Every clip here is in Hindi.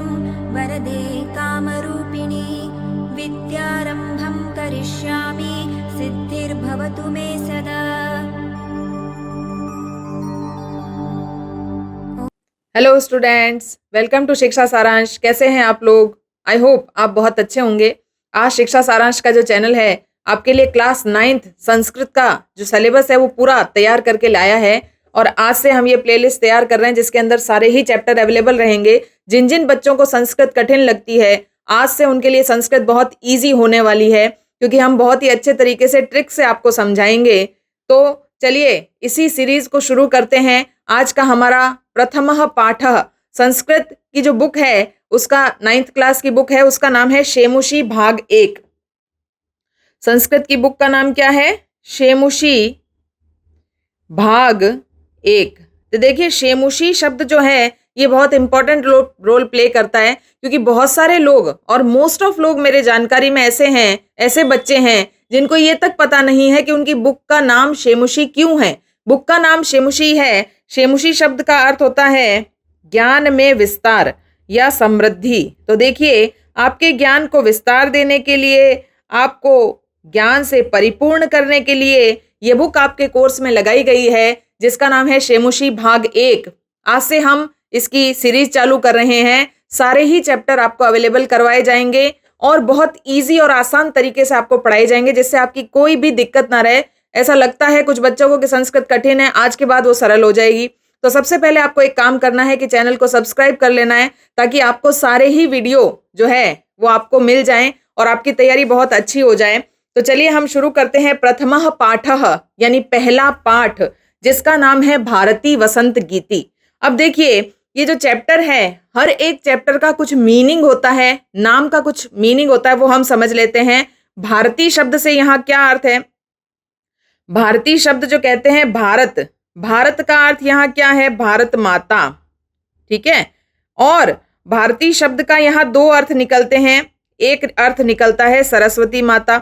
मङ्गलं वरदे कामरूपिणी विद्यारम्भं करिष्यामि सिद्धिर्भवतु मे सदा। हेलो स्टूडेंट्स, वेलकम टू शिक्षा सारांश। कैसे हैं आप लोग? आई होप आप बहुत अच्छे होंगे। आज शिक्षा सारांश का जो चैनल है आपके लिए क्लास 9th संस्कृत का जो सिलेबस है वो पूरा तैयार करके लाया है और आज से हम ये प्लेलिस्ट तैयार कर रहे हैं जिसके अंदर सारे ही चैप्टर अवेलेबल रहेंगे। जिन जिन बच्चों को संस्कृत कठिन लगती है आज से उनके लिए संस्कृत बहुत ईजी होने वाली है क्योंकि हम बहुत ही अच्छे तरीके से ट्रिक से आपको समझाएंगे। तो चलिए इसी सीरीज को शुरू करते हैं। आज का हमारा प्रथमः पाठः संस्कृत की जो बुक है उसका 9th क्लास की बुक है, उसका नाम है शेमुषी भाग 1। संस्कृत की बुक का नाम क्या है? शेमुषी भाग 1। तो देखिए शेमुषी शब्द जो है ये बहुत इंपॉर्टेंट रोल प्ले करता है क्योंकि बहुत सारे लोग और मोस्ट ऑफ लोग मेरे जानकारी में ऐसे बच्चे हैं जिनको ये तक पता नहीं है कि उनकी बुक का नाम शेमुषी क्यों है। बुक का नाम शेमुषी है। शेमुषी शब्द का अर्थ होता है ज्ञान में विस्तार या समृद्धि। तो देखिए आपके ज्ञान को विस्तार देने के लिए, आपको ज्ञान से परिपूर्ण करने के लिए ये बुक आपके कोर्स में लगाई गई है जिसका नाम है शेमुषी भाग 1। आज से हम इसकी सीरीज चालू कर रहे हैं। सारे ही चैप्टर आपको अवेलेबल करवाए जाएंगे और बहुत इजी और आसान तरीके से आपको पढ़ाए जाएंगे जिससे आपकी कोई भी दिक्कत ना रहे। ऐसा लगता है कुछ बच्चों को कि संस्कृत कठिन है, आज के बाद वो सरल हो जाएगी। तो सबसे पहले आपको एक काम करना है कि चैनल को सब्सक्राइब कर लेना है ताकि आपको सारे ही वीडियो जो है वो आपको मिल जाएं और आपकी तैयारी बहुत अच्छी हो जाए। तो चलिए हम शुरू करते हैं। प्रथमः पाठः यानी पहला पाठ जिसका नाम है भारती वसंत गीति। अब देखिए ये जो चैप्टर है हर एक चैप्टर का कुछ मीनिंग होता है, नाम का कुछ मीनिंग होता है, वो हम समझ लेते हैं। भारती शब्द से यहाँ क्या अर्थ है? भारती शब्द जो कहते हैं भारत, भारत का अर्थ यहाँ क्या है? भारत माता, ठीक है। और भारती शब्द का यहाँ दो अर्थ निकलते हैं। एक अर्थ निकलता है सरस्वती माता।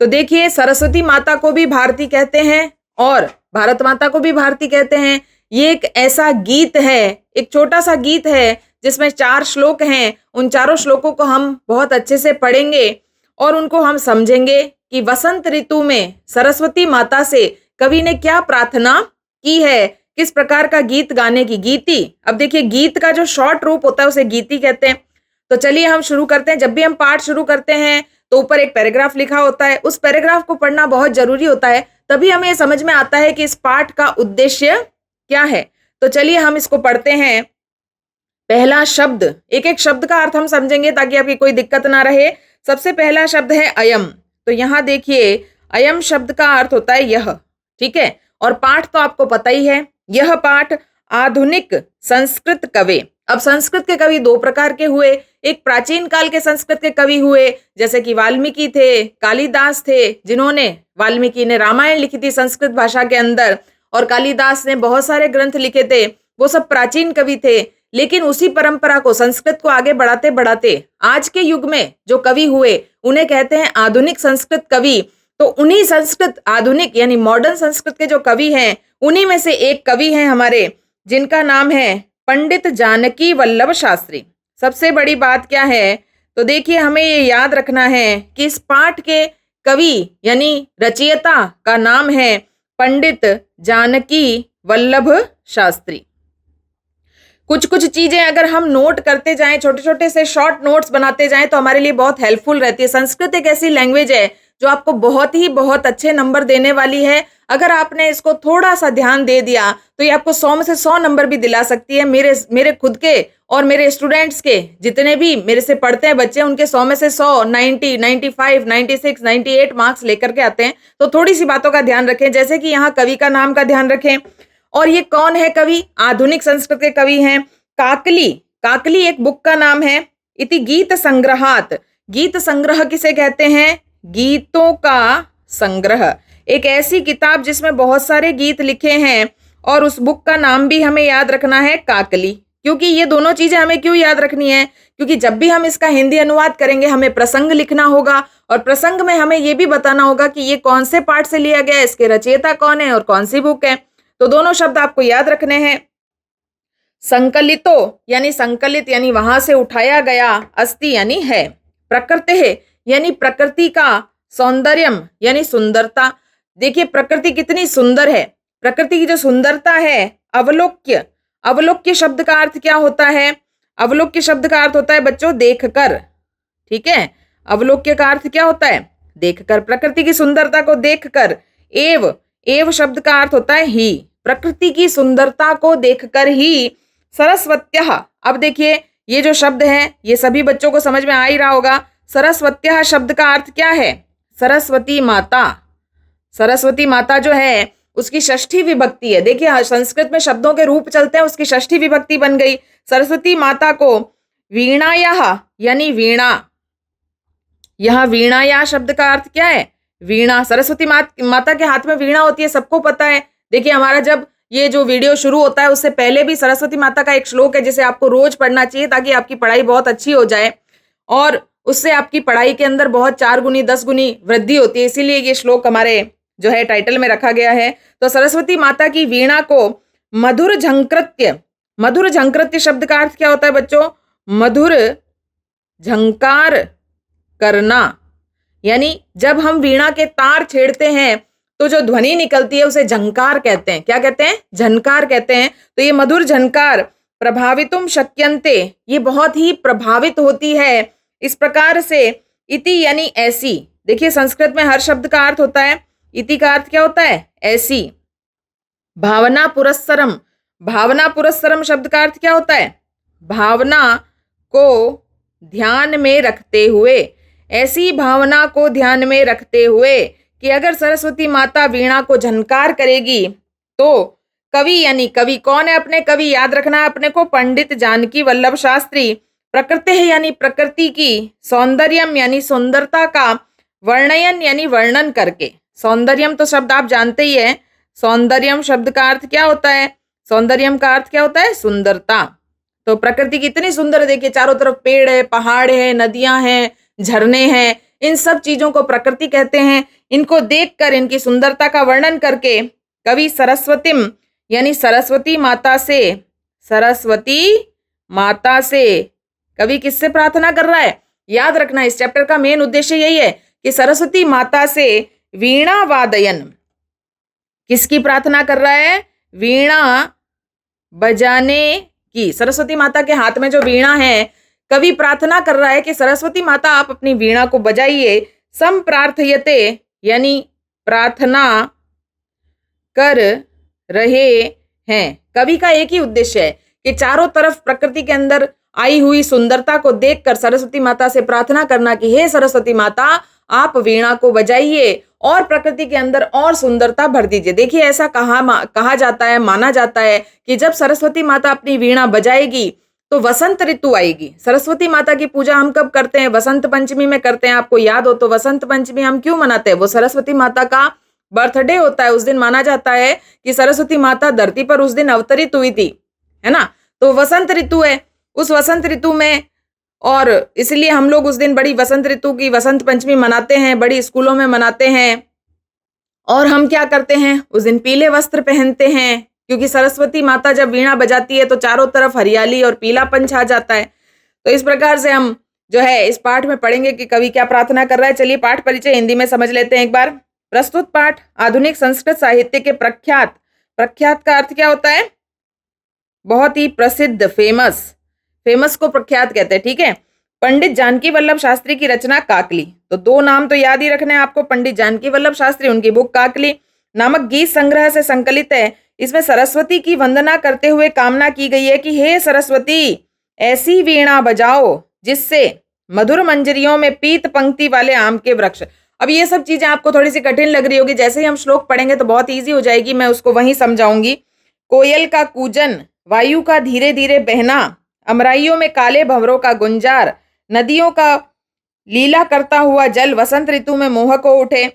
तो देखिए सरस्वती माता को भी भारती कहते हैं और भारत माता को भी भारती कहते हैं। ये एक ऐसा गीत है, एक छोटा सा गीत है जिसमें 4 श्लोक हैं। उन चारों श्लोकों को हम बहुत अच्छे से पढ़ेंगे और उनको हम समझेंगे कि वसंत ऋतु में सरस्वती माता से कवि ने क्या प्रार्थना की है, किस प्रकार का गीत गाने की। गीति, अब देखिए गीत का जो शॉर्ट रूप होता है उसे गीति कहते हैं। तो चलिए हम शुरू करते हैं। जब भी हम पाठ शुरू करते हैं तो ऊपर एक पैराग्राफ लिखा होता है, उस पैराग्राफ को पढ़ना बहुत जरूरी होता है, तभी हमें समझ में आता है कि इस पाठ का उद्देश्य क्या है। तो चलिए हम इसको पढ़ते हैं। पहला शब्द, एक एक शब्द का अर्थ हम समझेंगे ताकि आपकी कोई दिक्कत ना रहे। सबसे पहला शब्द है अयम। तो यहाँ देखिए अयम शब्द का अर्थ होता है यह, ठीक है। और पाठ तो आपको पता ही है, यह पाठ आधुनिक संस्कृत कवि। अब संस्कृत के कवि 2 प्रकार के हुए। एक प्राचीन काल के संस्कृत के कवि हुए जैसे कि वाल्मीकि थे, कालिदास थे, जिन्होंने, वाल्मीकि ने रामायण लिखी थी संस्कृत भाषा के अंदर और कालिदास ने बहुत सारे ग्रंथ लिखे थे। वो सब प्राचीन कवि थे। लेकिन उसी परंपरा को, संस्कृत को आगे बढ़ाते बढ़ाते आज के युग में जो कवि हुए उन्हें कहते हैं आधुनिक संस्कृत कवि। तो उन्हीं संस्कृत आधुनिक यानी मॉडर्न संस्कृत के जो कवि हैं उन्हीं में से एक कवि हैं हमारे जिनका नाम है पंडित जानकी वल्लभ शास्त्री। सबसे बड़ी बात क्या है? तो देखिए हमें ये याद रखना है कि इस पाठ के कवि यानी रचयिता का नाम है पंडित जानकी वल्लभ शास्त्री। कुछ कुछ चीजें अगर हम नोट करते जाएं, छोटे छोटे से शॉर्ट नोट्स बनाते जाएं तो हमारे लिए बहुत हेल्पफुल रहती है। संस्कृत एक ऐसी लैंग्वेज है जो आपको बहुत अच्छे नंबर देने वाली है। अगर आपने इसको थोड़ा सा ध्यान दे दिया तो ये आपको 100 में से 100 नंबर भी दिला सकती है। मेरे खुद के और मेरे स्टूडेंट्स के जितने भी मेरे से पढ़ते हैं बच्चे, उनके 100 में से 100, 90, 95, 96, 98 मार्क्स लेकर के आते हैं। तो थोड़ी सी बातों का ध्यान रखें, जैसे कि यहाँ कवि का नाम का ध्यान रखें। और ये कौन है कवि? आधुनिक संस्कृत के कवि हैं काकली। काकली एक बुक का नाम है। इति गीत संग्रहात। गीत संग्रह किसे कहते हैं? गीतों का संग्रह। एक ऐसी किताब जिसमें बहुत सारे गीत लिखे हैं और उस बुक का नाम भी हमें याद रखना है काकली। क्योंकि ये दोनों चीजें हमें क्यों याद रखनी है? क्योंकि जब भी हम इसका हिंदी अनुवाद करेंगे हमें प्रसंग लिखना होगा और प्रसंग में हमें ये भी बताना होगा कि ये कौन से पाठ से लिया गया है, इसके रचयिता कौन है और कौन सी बुक है। तो दोनों शब्द आपको याद रखने हैं। संकलितो यानी संकलित यानी वहां से उठाया गया, अस्ति यानी है, प्रकृति है यानी प्रकृति का, सौंदर्यम यानी सुंदरता। देखिए प्रकृति कितनी सुंदर है, प्रकृति की जो सुंदरता है, अवलोक्य, अवलोक्य शब्द का अर्थ क्या होता है? अवलोक्य शब्द का अर्थ होता है बच्चों देखकर, ठीक है। अवलोक्य का अर्थ क्या होता है? देखकर, प्रकृति की सुंदरता को देखकर। एव, एव शब्द का अर्थ होता है ही, प्रकृति की सुंदरता को देखकर ही सरस्वत्यः। अब देखिए ये जो शब्द है ये सभी बच्चों को समझ में आ ही रहा होगा। सरस्वत्यः शब्द का अर्थ क्या है? सरस्वती माता। सरस्वती माता जो है उसकी षष्ठी विभक्ति है। देखिए संस्कृत में शब्दों के रूप चलते हैं, उसकी षष्ठी विभक्ति बन गई। सरस्वती माता को वीणायाः यानी वीणा, यह वीणाया शब्द का अर्थ क्या है? वीणा। सरस्वती माता के हाथ में वीणा होती है, सबको पता है। देखिए हमारा जब ये जो वीडियो शुरू होता है उससे पहले भी सरस्वती माता का एक श्लोक है जिसे आपको रोज पढ़ना चाहिए ताकि आपकी पढ़ाई बहुत अच्छी हो जाए और उससे आपकी पढ़ाई के अंदर बहुत 4 गुनी 10 गुनी वृद्धि होती है। इसीलिए ये श्लोक हमारे जो है टाइटल में रखा गया है। तो सरस्वती माता की वीणा को मधुर झंकृत्य, मधुर झंकृत्य शब्द का अर्थ क्या होता है बच्चों? मधुर झंकार करना, यानी जब हम वीणा के तार छेड़ते हैं तो जो ध्वनि निकलती है उसे झंकार कहते हैं। क्या कहते हैं? झनकार कहते हैं। तो ये मधुर झनकार प्रभावितुम शक्यन्ते, ये बहुत ही प्रभावित होती है इस प्रकार से। इति यानी ऐसी। देखिए संस्कृत में हर शब्द का अर्थ होता है, इति का अर्थ क्या होता है? ऐसी। भावना पुरस्सरम, भावना पुरस्सरम शब्द का अर्थ क्या होता है? भावना को ध्यान में रखते हुए, ऐसी भावना को ध्यान में रखते हुए कि अगर सरस्वती माता वीणा को झनकार करेगी तो कवि, यानी कवि कौन है? अपने कवि याद रखना है अपने को, पंडित जानकी वल्लभ शास्त्री। प्रकृति है यानी प्रकृति की, सौंदर्यम यानी सुंदरता का, वर्णयन यानी वर्णन करके। सौंदर्यम तो शब्द आप जानते ही है, सौंदर्यम शब्द का अर्थ क्या होता है? सौंदर्यम का अर्थ क्या होता है? सुंदरता। तो प्रकृति कितनी सुंदर है, देखिए चारों तरफ पेड़ है, पहाड़ है, नदियां हैं, झरने हैं, इन सब चीजों को प्रकृति कहते हैं। इनको देखकर, इनकी सुंदरता का वर्णन करके कवि सरस्वतीम यानी सरस्वती माता से, सरस्वती माता से कवि किससे प्रार्थना कर रहा है? याद रखना इस चैप्टर का मेन उद्देश्य यही है कि सरस्वती माता से वीणा वादयन, किसकी प्रार्थना कर रहा है? वीणा बजाने की। सरस्वती माता के हाथ में जो वीणा है, कवि प्रार्थना कर रहा है कि सरस्वती माता आप अपनी वीणा को बजाइए। संप्रार्थयते यानी प्रार्थना कर रहे हैं। कवि का एक ही उद्देश्य है कि चारों तरफ प्रकृति के अंदर आई हुई सुंदरता को देखकर सरस्वती माता से प्रार्थना करना कि हे सरस्वती माता आप वीणा को बजाइए और प्रकृति के अंदर और सुंदरता भर दीजिए। देखिए ऐसा कहा जाता है, माना जाता है कि जब सरस्वती माता अपनी वीणा बजाएगी तो वसंत ऋतु आएगी। सरस्वती माता की पूजा हम कब करते हैं? वसंत पंचमी में करते हैं। आपको याद हो तो वसंत पंचमी हम क्यों मनाते हैं? वो सरस्वती माता का बर्थडे होता है। उस दिन माना जाता है कि सरस्वती माता धरती पर उस दिन अवतरित हुई थी, है ना। तो वसंत ऋतु है, उस वसंत ऋतु में, और इसलिए हम लोग उस दिन बड़ी वसंत ऋतु की वसंत पंचमी मनाते हैं, बड़ी स्कूलों में मनाते हैं। और हम क्या करते हैं? उस दिन पीले वस्त्र पहनते हैं, क्योंकि सरस्वती माता जब वीणा बजाती है तो चारों तरफ हरियाली और पीलापन छा जाता है। तो इस प्रकार से हम जो है इस पाठ में पढ़ेंगे कि कवि क्या प्रार्थना कर रहा है। चलिए पाठ परिचय हिंदी में समझ लेते हैं एक बार। प्रस्तुत पाठ आधुनिक संस्कृत साहित्य के प्रख्यात, प्रख्यात का अर्थ क्या होता है? बहुत ही प्रसिद्ध, फेमस, फेमस को प्रख्यात कहते हैं, ठीक है। पंडित जानकी वल्लभ शास्त्री की रचना काकली। तो 2 नाम तो याद ही रखने हैं आपको, पंडित जानकी वल्लभ शास्त्री, उनकी बुक काकली नामक गीत संग्रह से संकलित है। इसमें सरस्वती की वंदना करते हुए कामना की गई है कि हे सरस्वती ऐसी वीणा बजाओ जिससे मधुर मंजरियों में पीत पंक्ति वाले आम के वृक्ष। अब ये सब चीजें आपको थोड़ी सी कठिन लग रही होगी, जैसे ही हम श्लोक पढ़ेंगे तो बहुत ईजी हो जाएगी, मैं उसको वहीं समझाऊंगी। कोयल का कूजन, वायु का धीरे धीरे बहना, अमराइयों में काले भंवरों का गुंजार, नदियों का लीला करता हुआ जल वसंत ऋतु में मोहक हो उठे।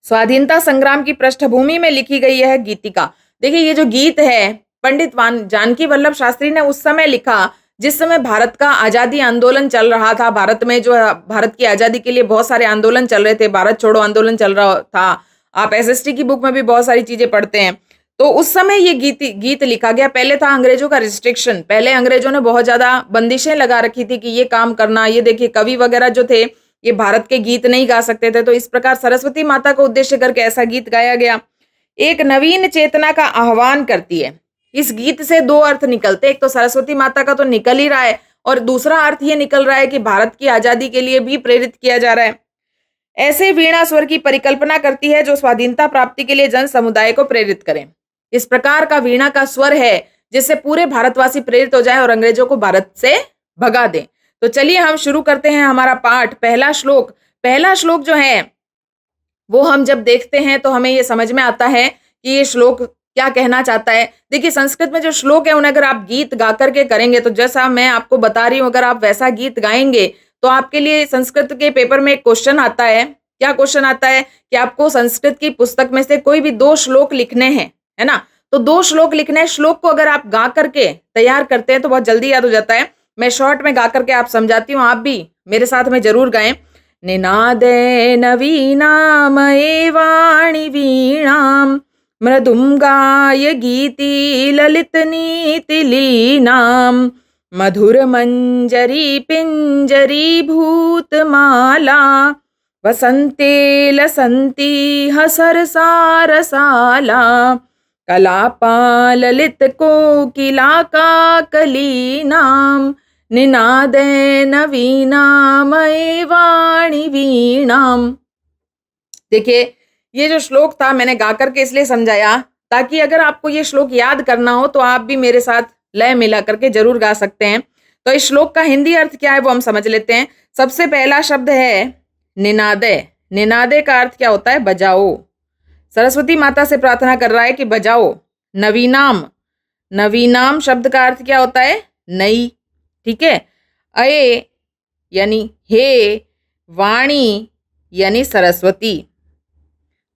स्वाधीनता संग्राम की पृष्ठभूमि में लिखी गई यह गीतिका। देखिए ये जो गीत है पंडित जानकी वल्लभ शास्त्री ने उस समय लिखा जिस समय भारत का आजादी आंदोलन चल रहा था। भारत में जो भारत की आजादी के लिए बहुत सारे आंदोलन चल रहे थे, भारत छोड़ो आंदोलन चल रहा था। आप एसएसटी की बुक में भी बहुत सारी चीजें पढ़ते हैं। तो उस समय ये गीत लिखा गया। पहले था अंग्रेजों का रिस्ट्रिक्शन, पहले अंग्रेजों ने बहुत ज्यादा बंदिशें लगा रखी थी कि ये काम करना, ये देखिए कवि वगैरह जो थे ये भारत के गीत नहीं गा सकते थे, तो इस प्रकार सरस्वती माता को उद्देश्य करके ऐसा गीत गाया गया। एक नवीन चेतना का आह्वान करती है। इस गीत से दो अर्थ निकलते, एक तो सरस्वती माता का तो निकल ही रहा है और दूसरा अर्थ ये निकल रहा है कि भारत की आजादी के लिए भी प्रेरित किया जा रहा है। ऐसे वीणा स्वर की परिकल्पना करती है जो स्वाधीनता प्राप्ति के लिए जन समुदाय को प्रेरित करें। इस प्रकार का वीणा का स्वर है जिससे पूरे भारतवासी प्रेरित हो जाए और अंग्रेजों को भारत से भगा दें। तो चलिए हम शुरू करते हैं हमारा पाठ। पहला श्लोक जो है वो हम जब देखते हैं तो हमें ये समझ में आता है कि ये श्लोक क्या कहना चाहता है। देखिए संस्कृत में जो श्लोक है उन्हें अगर आप गीत गा करके करेंगे तो जैसा मैं आपको बता रही हूं, अगर आप वैसा गीत गाएंगे तो आपके लिए संस्कृत के पेपर में एक क्वेश्चन आता है। क्या क्वेश्चन आता है कि आपको संस्कृत की पुस्तक में से कोई भी 2 श्लोक लिखने हैं, है ना। तो 2 श्लोक लिखने हैं। श्लोक को अगर आप गा करके तैयार करते हैं तो बहुत जल्दी याद हो जाता है। मैं शॉर्ट में गा करके आप समझाती हूँ, आप भी मेरे साथ में जरूर गाएं। निनादे नवीनामये वाणी वीणाम मृदुम गाय गीति ललित नीति लीनाम मधुर मंजरी पिंजरी भूतमाला वसंते लसंती हसरसा रसाला कलापा ललित कोकिला का कलीनाम निनादे नवीनामये वाणी वीणाम। देखिए ये जो श्लोक था मैंने गा करके इसलिए समझाया ताकि अगर आपको ये श्लोक याद करना हो तो आप भी मेरे साथ लय मिला करके जरूर गा सकते हैं। तो इस श्लोक का हिंदी अर्थ क्या है वो हम समझ लेते हैं। सबसे पहला शब्द है निनादे। निनादे का अर्थ क्या होता है? बजाओ। सरस्वती माता से प्रार्थना कर रहा है कि बजाओ। नवीनाम, नवीनाम शब्द का अर्थ क्या होता है? नई, ठीक है। अये यानी हे, वाणी यानी सरस्वती।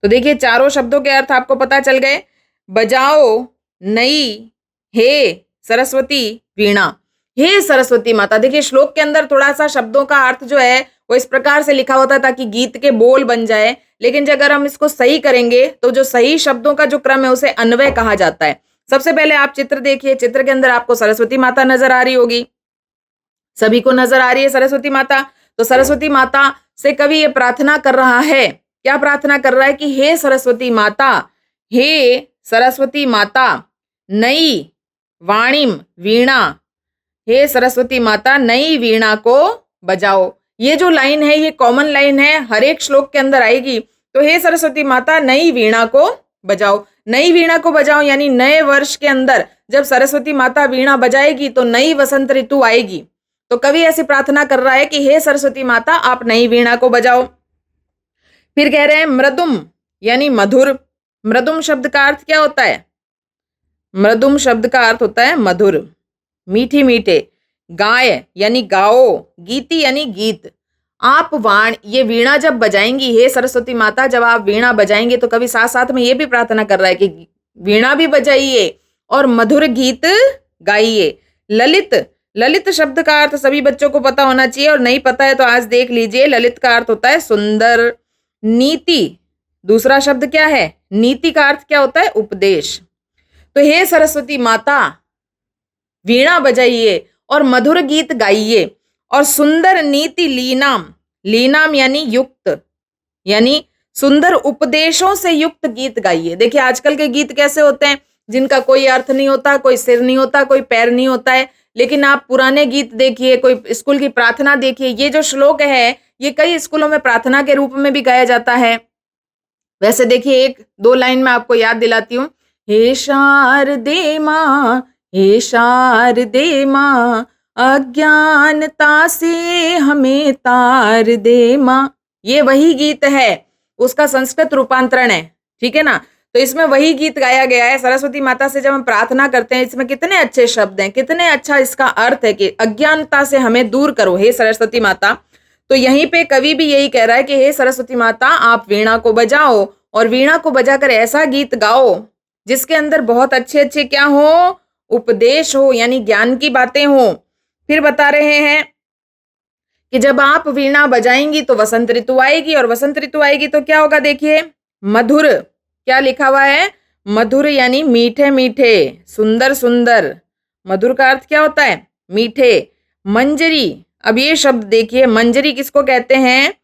तो देखिए चारों शब्दों के अर्थ आपको पता चल गए। बजाओ, नई, हे सरस्वती, वीणा। हे सरस्वती माता। देखिए श्लोक के अंदर थोड़ा सा शब्दों का अर्थ जो है वो इस प्रकार से लिखा होता है ताकि गीत के बोल बन जाए, लेकिन अगर हम इसको सही करेंगे तो जो सही शब्दों का जो क्रम है उसे अन्वय कहा जाता है। सबसे पहले आप चित्र देखिए, चित्र के अंदर आपको सरस्वती माता नजर आ रही होगी, सभी को नजर आ रही है सरस्वती माता। तो सरस्वती माता से कवि ये प्रार्थना कर रहा है, क्या प्रार्थना कर रहा है कि हे सरस्वती माता, हे सरस्वती माता, नई वाणिम वीणा, हे सरस्वती माता नई वीणा को बजाओ। ये जो लाइन है ये कॉमन लाइन है, हर एक श्लोक के अंदर आएगी। तो हे सरस्वती माता नई वीणा को बजाओ। नई वीणा को बजाओ यानी नए वर्ष के अंदर जब सरस्वती माता वीणा बजाएगी तो नई वसंत ऋतु आएगी। तो कवि ऐसी प्रार्थना कर रहा है कि हे सरस्वती माता आप नई वीणा को बजाओ। फिर कह रहे हैं मृदुम यानी मधुर। मृदुम शब्द का अर्थ क्या होता है? मृदुम शब्द का अर्थ होता है मधुर, मीठे मीठे। गाय यानी गाओ, गीति यानी गीत। आप ये वीणा जब बजाएंगी, हे सरस्वती माता जब आप वीणा बजाएंगे तो कभी साथ साथ में ये भी प्रार्थना कर रहा है कि वीणा भी बजाइए और मधुर गीत गाइए। ललित, ललित शब्द का अर्थ सभी बच्चों को पता होना चाहिए और नहीं पता है तो आज देख लीजिए। ललित का अर्थ होता है सुंदर। नीति, दूसरा शब्द क्या है? नीति का अर्थ क्या होता है? उपदेश। तो हे सरस्वती माता वीणा बजाइए और मधुर गीत गाइए और सुंदर नीति लीनाम, लीनाम यानी युक्त, यानी सुंदर उपदेशों से युक्त गीत गाइए। देखिए आजकल के गीत कैसे होते हैं जिनका कोई अर्थ नहीं होता, कोई सिर नहीं होता, कोई पैर नहीं होता है। लेकिन आप पुराने गीत देखिए, कोई स्कूल की प्रार्थना देखिए, ये जो श्लोक है ये कई स्कूलों में प्रार्थना के रूप में भी गाया जाता है। वैसे देखिए 1-2 लाइन में आपको याद दिलाती हूँ। हे शारदे माँ, हे शारदे माँ, अज्ञानता से हमें तार दे माँ। ये वही गीत है, उसका संस्कृत रूपांतरण है, ठीक है ना। तो इसमें वही गीत गाया गया है। सरस्वती माता से जब हम प्रार्थना करते हैं इसमें कितने अच्छे शब्द हैं, कितने अच्छा इसका अर्थ है कि अज्ञानता से हमें दूर करो हे सरस्वती माता। तो यहीं पे कवि भी यही कह रहा है कि हे सरस्वती माता आप वीणा को बजाओ और वीणा को बजाकर ऐसा गीत गाओ जिसके अंदर बहुत अच्छे अच्छे क्या हो? उपदेश हो, यानी ज्ञान की बातें हो। फिर बता रहे हैं कि जब आप वीणा बजाएंगी तो वसंत ऋतु आएगी और वसंत ऋतु आएगी तो क्या होगा? देखिए मधुर, क्या लिखा हुआ है? मधुर यानी मीठे मीठे, सुंदर सुंदर। मधुर का अर्थ क्या होता है? मीठे। मंजरी, अब ये शब्द देखिए, मंजरी किसको कहते हैं?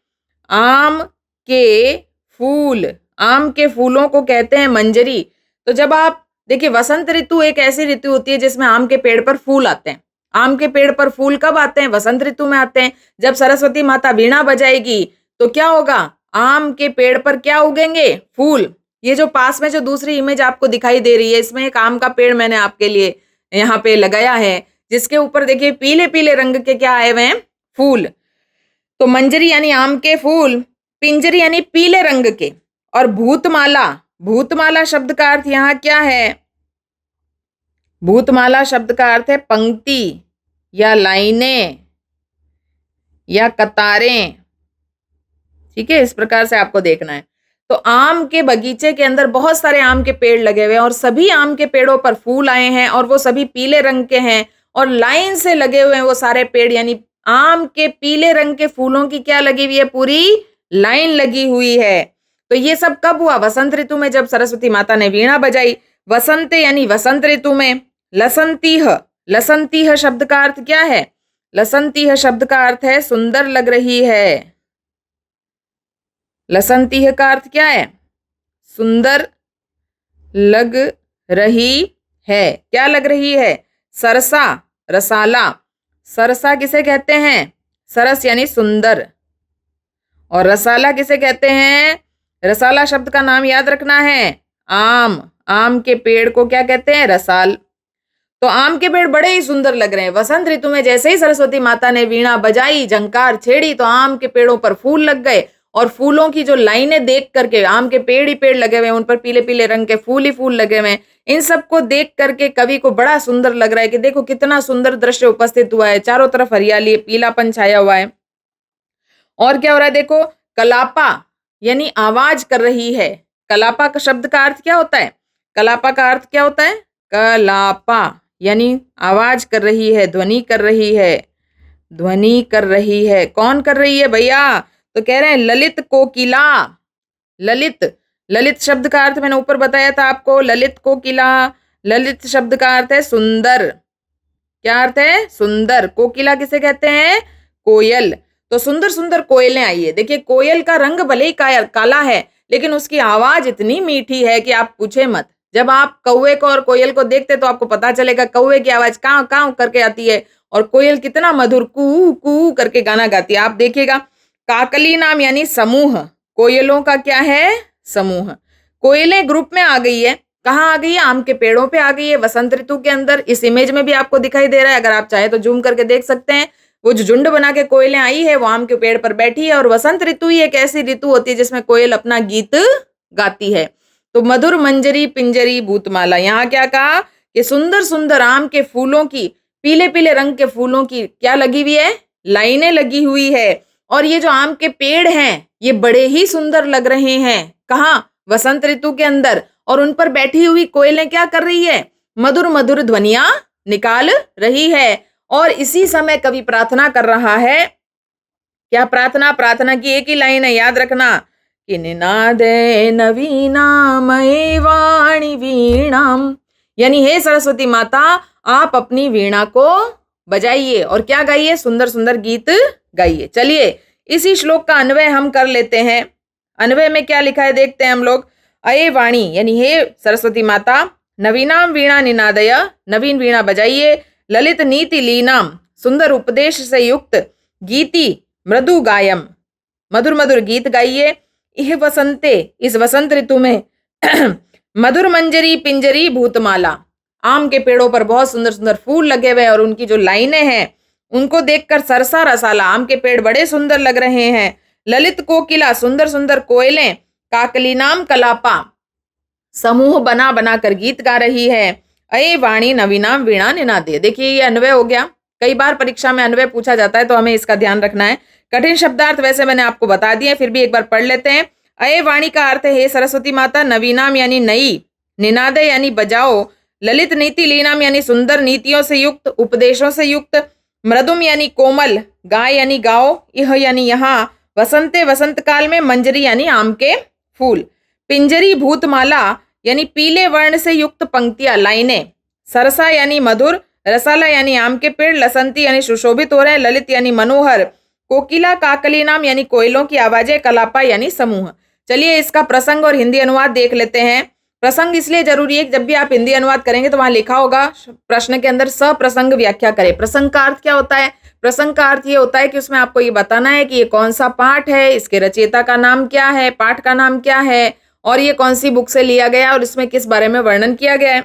आम के फूल, आम के फूलों को कहते हैं मंजरी। तो जब आप देखिए, वसंत ऋतु एक ऐसी ऋतु होती है जिसमें आम के पेड़ पर फूल आते हैं। आम के पेड़ पर फूल कब आते हैं? वसंत ऋतु में आते हैं। जब सरस्वती माता वीणा बजाएगी तो क्या होगा? आम के पेड़ पर क्या उगेंगे? फूल। ये जो पास में जो दूसरी इमेज आपको दिखाई दे रही है, इसमें एक आम का पेड़ मैंने आपके लिए यहाँ पे लगाया है, जिसके ऊपर देखिए पीले पीले रंग के क्या आए हुए हैं? फूल। तो मंजरी यानी आम के फूल, पिंजरी यानी पीले रंग के, और भूतमाला, भूतमाला शब्द का अर्थ यहाँ क्या है? भूतमाला शब्द का अर्थ है पंक्ति या लाइनें या कतारें। ठीक है, इस प्रकार से आपको देखना है। तो आम के बगीचे के अंदर बहुत सारे आम के पेड़ लगे हुए हैं और सभी आम के पेड़ों पर फूल आए हैं और वो सभी पीले रंग के हैं और लाइन से लगे हुए हैं वो सारे पेड़, यानी आम के पीले रंग के फूलों की क्या लगी हुई है? पूरी लाइन लगी हुई है। तो ये सब कब हुआ? वसंत ऋतु में, जब सरस्वती माता ने वीणा बजाई। वसंत यानी वसंत ऋतु में। लसंतीह, लसंतीह शब्द का अर्थ क्या है? लसंतीह शब्द का अर्थ है सुंदर लग रही है। लसंतीह का अर्थ क्या है? सुंदर लग रही है। क्या लग रही है? सरसा, रसाला। सरसा किसे कहते हैं? सरस यानी सुंदर। और रसाला किसे कहते हैं? रसाला शब्द का नाम याद रखना है, आम। आम के पेड़ को क्या कहते हैं? रसाल। तो आम के पेड़ बड़े ही सुंदर लग रहे हैं। वसंत ऋतु में जैसे ही सरस्वती माता ने वीणा बजाई, झंकार छेड़ी, तो आम के पेड़ों पर फूल लग गए और फूलों की जो लाइनें देख करके, आम के पेड़ ही पेड़ लगे हुए हैं, उन पर पीले पीले रंग के फूल ही फूल लगे हुए हैं, इन सबको देख करके कवि को बड़ा सुंदर लग रहा है कि देखो कितना सुंदर दृश्य उपस्थित हुआ है। चारों तरफ हरियाली, पीलापन छाया हुआ है। और क्या हो रहा है? देखो, कलापा यानी आवाज कर रही है। कलापा का शब्द का अर्थ क्या होता है? कलापा का अर्थ क्या होता है? कलापा यानी आवाज कर रही है, ध्वनि कर रही है, ध्वनि कर रही है। कौन कर रही है भैया? तो कह रहे हैं ललित कोकिला। ललित, ललित शब्द का अर्थ मैंने ऊपर बताया था आपको, ललित कोकिला। ललित शब्द का अर्थ है सुंदर। क्या अर्थ है? सुंदर। कोकिला किसे कहते हैं? कोयल। तो सुंदर सुंदर कोयलें आई है। देखिए, कोयल का रंग भले ही काला है, लेकिन उसकी आवाज इतनी मीठी है कि आप पूछे मत। जब आप कौवे को और कोयल को देखते तो आपको पता चलेगा कौवे की आवाज काव काव करके आती है और कोयल कितना मधुर कू कू करके गाना गाती है। आप देखिएगा, काकली नाम यानी समूह। कोयलों का क्या है? समूह। कोयलें ग्रुप में आ गई है। कहाँ आ गई है? आम के पेड़ों पे आ गई है वसंत ऋतु के अंदर। इस इमेज में भी आपको दिखाई दे रहा है, अगर आप चाहे तो जूम करके देख सकते हैं। वो जो झुंड बना के कोयलें आई है वो आम के पेड़ पर बैठी है। और वसंत ऋतु ही एक ऐसी ऋतु होती है जिसमें कोयल अपना गीत गाती है। तो मधुर मंजरी पिंजरी भूतमाला, यहाँ क्या कहा कि सुंदर सुंदर आम के फूलों की, पीले पीले रंग के फूलों की क्या लगी हुई है? लाइनें लगी हुई है। और ये जो आम के पेड़ हैं ये बड़े ही सुंदर लग रहे हैं। कहाँ? वसंत ऋतु के अंदर। और उन पर बैठी हुई कोयलें क्या कर रही है? मधुर मधुर ध्वनियां निकाल रही है। और इसी समय कवि प्रार्थना कर रहा है। क्या प्रार्थना? प्रार्थना की एक ही लाइन है, याद रखना, कि निनादे नवीनामये वाणी वीणाम, यानी हे सरस्वती माता आप अपनी वीणा को बजाइए और क्या गाइए? सुंदर सुंदर गीत गाइए। चलिए इसी श्लोक का अन्वय हम कर लेते हैं। अन्वय में क्या लिखा है देखते हैं हम लोग। अये वाणी यानी हे सरस्वती माता, नवीनाम वीणा निनादय, नवीन वीणा बजाइए, ललित नीति लीनाम, सुंदर उपदेश से युक्त, गीति मृदु गायम, मधुर मधुर गीत गाइए, इह वसंते, इस वसंत ऋतु में, मधुर मंजरी पिंजरी भूतमाला, आम के पेड़ों पर बहुत सुंदर सुंदर फूल लगे हुए और उनकी जो लाइनें हैं उनको देखकर सरसा रसाला, आम के पेड़ बड़े सुंदर लग रहे हैं। ललित कोकिला, सुंदर सुंदर कोयलें, काकली नाम कलापा, समूह बना बनाकर गीत गा रही है। अये वाणी नवीनाम वीणा निनादे। देखिए ये अन्वय हो गया। कई बार परीक्षा में अन्वय पूछा जाता है तो हमें इसका ध्यान रखना है। कठिन शब्दार्थ वैसे मैंने आपको बता दिए, फिर भी एक बार पढ़ लेते हैं। अये वाणी का अर्थ है हे सरस्वती माता, नवीनाम यानी नई, निनादे यानी बजाओ, ललित नीति लीनाम यानी सुंदर नीतियों से युक्त, उपदेशों से युक्त, मृदुम यानी कोमल, गाय यानी गाओ, यह यानी यहाँ, वसंते वसंत काल में, मंजरी यानी आम के फूल, पिंजरी भूतमाला यानी पीले वर्ण से युक्त पंक्तियां, लाइनें। सरसा यानी मधुर, रसाला यानी आम के पेड़, लसंती यानी सुशोभित हो रहे हैं, ललित यानी मनोहर, कोकिला काकली नाम यानी कोयलों की आवाजें, कलापा यानी समूह। चलिए इसका प्रसंग और हिंदी अनुवाद देख लेते हैं। प्रसंग इसलिए जरूरी है कि जब भी आप हिंदी अनुवाद करेंगे तो वहां लिखा होगा प्रश्न के अंदर सप्रसंग व्याख्या करें। प्रसंग का अर्थ क्या होता है? प्रसंग का अर्थ ये होता है कि उसमें आपको ये बताना है कि ये कौन सा पाठ है, इसके रचयिता का नाम क्या है, पाठ का नाम क्या है, और ये कौन सी बुक से लिया गया और इसमें किस बारे में वर्णन किया गया है।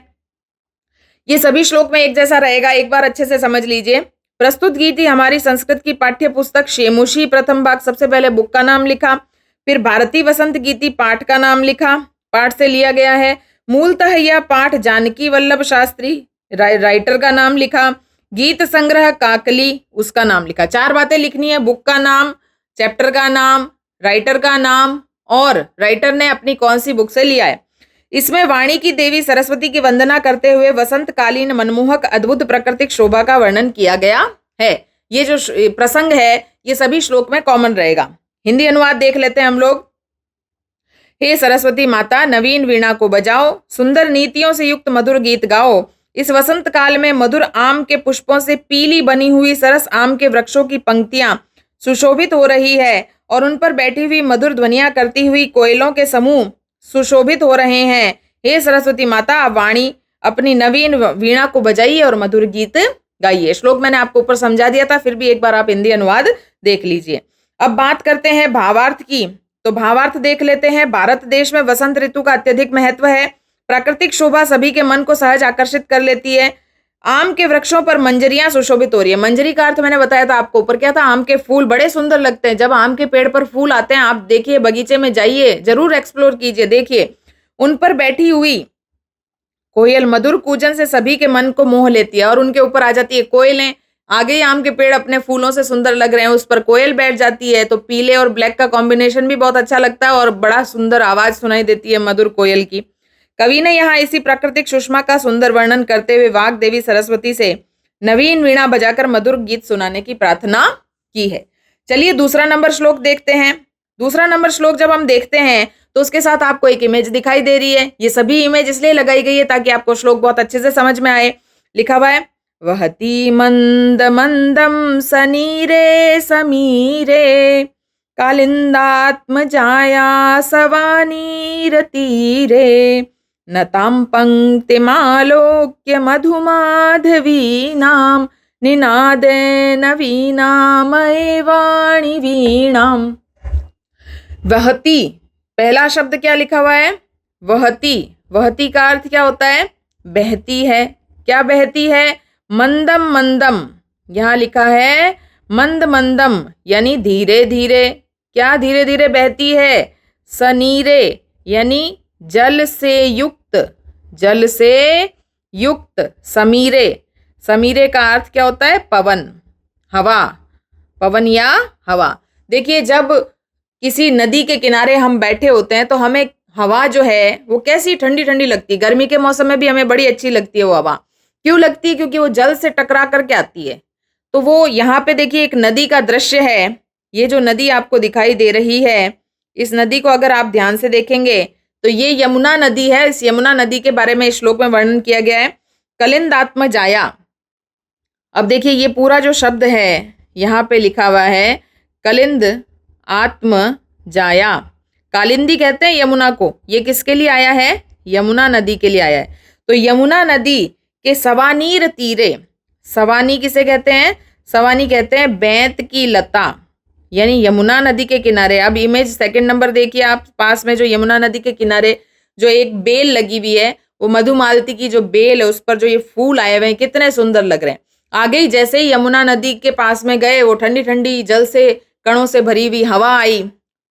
ये सभी श्लोक में एक जैसा रहेगा, एक बार अच्छे से समझ लीजिए। प्रस्तुत की थी हमारी संस्कृत की पाठ्य पुस्तक शेमुषी, प्रथम भाग। सबसे पहले बुक का नाम लिखा, फिर भारती वसंत गीति पाठ का नाम लिखा, पाठ से लिया गया है। मूलतः यह पाठ जानकी वल्लभ शास्त्री राइटर का नाम लिखा। गीत संग्रह काकली, उसका नाम लिखा। 4 बातें लिखनी है, बुक का नाम, चैप्टर का नाम, राइटर का नाम और राइटर ने अपनी कौन सी बुक से लिया है। इसमें वाणी की देवी सरस्वती की वंदना करते हुए वसंतकालीन मनमोहक अद्भुत प्राकृतिक शोभा का वर्णन किया गया है। ये जो प्रसंग है ये सभी श्लोक में कॉमन रहेगा। हिंदी अनुवाद देख लेते हैं हम लोग। हे सरस्वती माता, नवीन वीणा को बजाओ, सुंदर नीतियों से युक्त मधुर गीत गाओ। इस वसंत काल में मधुर आम के पुष्पों से पीली बनी हुई सरस आम के वृक्षों की पंक्तियां सुशोभित हो रही है और उन पर बैठी हुई मधुर ध्वनियां करती हुई कोयलों के समूह सुशोभित हो रहे हैं। हे सरस्वती माता, आप वाणी अपनी नवीन वीणा को बजाइए और मधुर गीत गाइए। श्लोक मैंने आपको ऊपर समझा दिया था, फिर भी एक बार आप हिंदी अनुवाद देख लीजिए। अब बात करते हैं भावार्थ की, तो भावार्थ देख लेते हैं। भारत देश में वसंत ऋतु का अत्यधिक महत्व है। प्राकृतिक शोभा सभी के मन को सहज आकर्षित कर लेती है। आम के वृक्षों पर मंजरियां सुशोभित हो रही है। मंजरी का अर्थ मैंने बताया था आपको ऊपर, क्या था? आम के फूल बड़े सुंदर लगते हैं। जब आम के पेड़ पर फूल आते हैं, आप देखिए, बगीचे में जाइए, जरूर एक्सप्लोर कीजिए, देखिए। उन पर बैठी हुई कोयल मधुर कूजन से सभी के मन को मोह लेती है और उनके ऊपर आ जाती है कोयलें। आगे ही आम के पेड़ अपने फूलों से सुंदर लग रहे हैं, उस पर कोयल बैठ जाती है, तो पीले और ब्लैक का कॉम्बिनेशन भी बहुत अच्छा लगता है और बड़ा सुंदर आवाज सुनाई देती है मधुर कोयल की। कवि ने यहाँ इसी प्राकृतिक सुषमा का सुंदर वर्णन करते हुए वाग देवी सरस्वती से नवीन वीणा बजाकर मधुर गीत सुनाने की प्रार्थना की है। चलिए दूसरा नंबर श्लोक देखते हैं। दूसरा नंबर श्लोक जब हम देखते हैं तो उसके साथ आपको एक इमेज दिखाई दे रही है। ये सभी इमेज इसलिए लगाई गई है ताकि आपको श्लोक बहुत अच्छे से समझ में आए। लिखा हुआ है, वहती मंद मंदम सनीरे समीरे कालिंदात्म जाया सवानीर तीरे नतां पंक्तिमालोक्य मधुमाधवीनां निनादे नवीनामये वाणी वीणाम्। वहती, पहला शब्द क्या लिखा हुआ है? वहती। वहती का अर्थ क्या होता है? बहती है। क्या बहती है? मंदम मंदम, यहाँ लिखा है मंद मंदम, यानी धीरे धीरे। क्या धीरे धीरे बहती है? सनीरे, यानी जल से युक्त, जल से युक्त। समीरे, समीरे का अर्थ क्या होता है? पवन, हवा, पवन या हवा। देखिए, जब किसी नदी के किनारे हम बैठे होते हैं तो हमें हवा जो है वो कैसी ठंडी ठंडी लगती है। गर्मी के मौसम में भी हमें बड़ी अच्छी लगती है वो हवा। क्यों लगती है? क्योंकि वो जल से टकरा करके आती है। तो वो यहाँ पे देखिए एक नदी का दृश्य है। ये जो नदी आपको दिखाई दे रही है, इस नदी को अगर आप ध्यान से देखेंगे तो ये यमुना नदी है। इस यमुना नदी के बारे में इस श्लोक में वर्णन किया गया है। कलिंदात्म जाया। अब देखिए ये पूरा जो शब्द है यहाँ पे लिखा हुआ है कलिंद आत्म जाया। कालिंदी कहते हैं यमुना को। ये किसके लिए आया है? यमुना नदी के लिए आया है। तो यमुना नदी के सवानीर तीरे, सवानी किसे कहते हैं? सवानी कहते हैं बेंत की लता, यानी यमुना नदी के किनारे। अब इमेज सेकंड नंबर देखिए आप, पास में जो यमुना नदी के किनारे जो एक बेल लगी हुई है, वो मधुमालती की जो बेल है उस पर जो ये फूल आए हुए हैं, कितने सुंदर लग रहे हैं। आगे ही जैसे ही यमुना नदी के पास में गए, वो ठंडी ठंडी जल से कणों से भरी हुई हवा आई,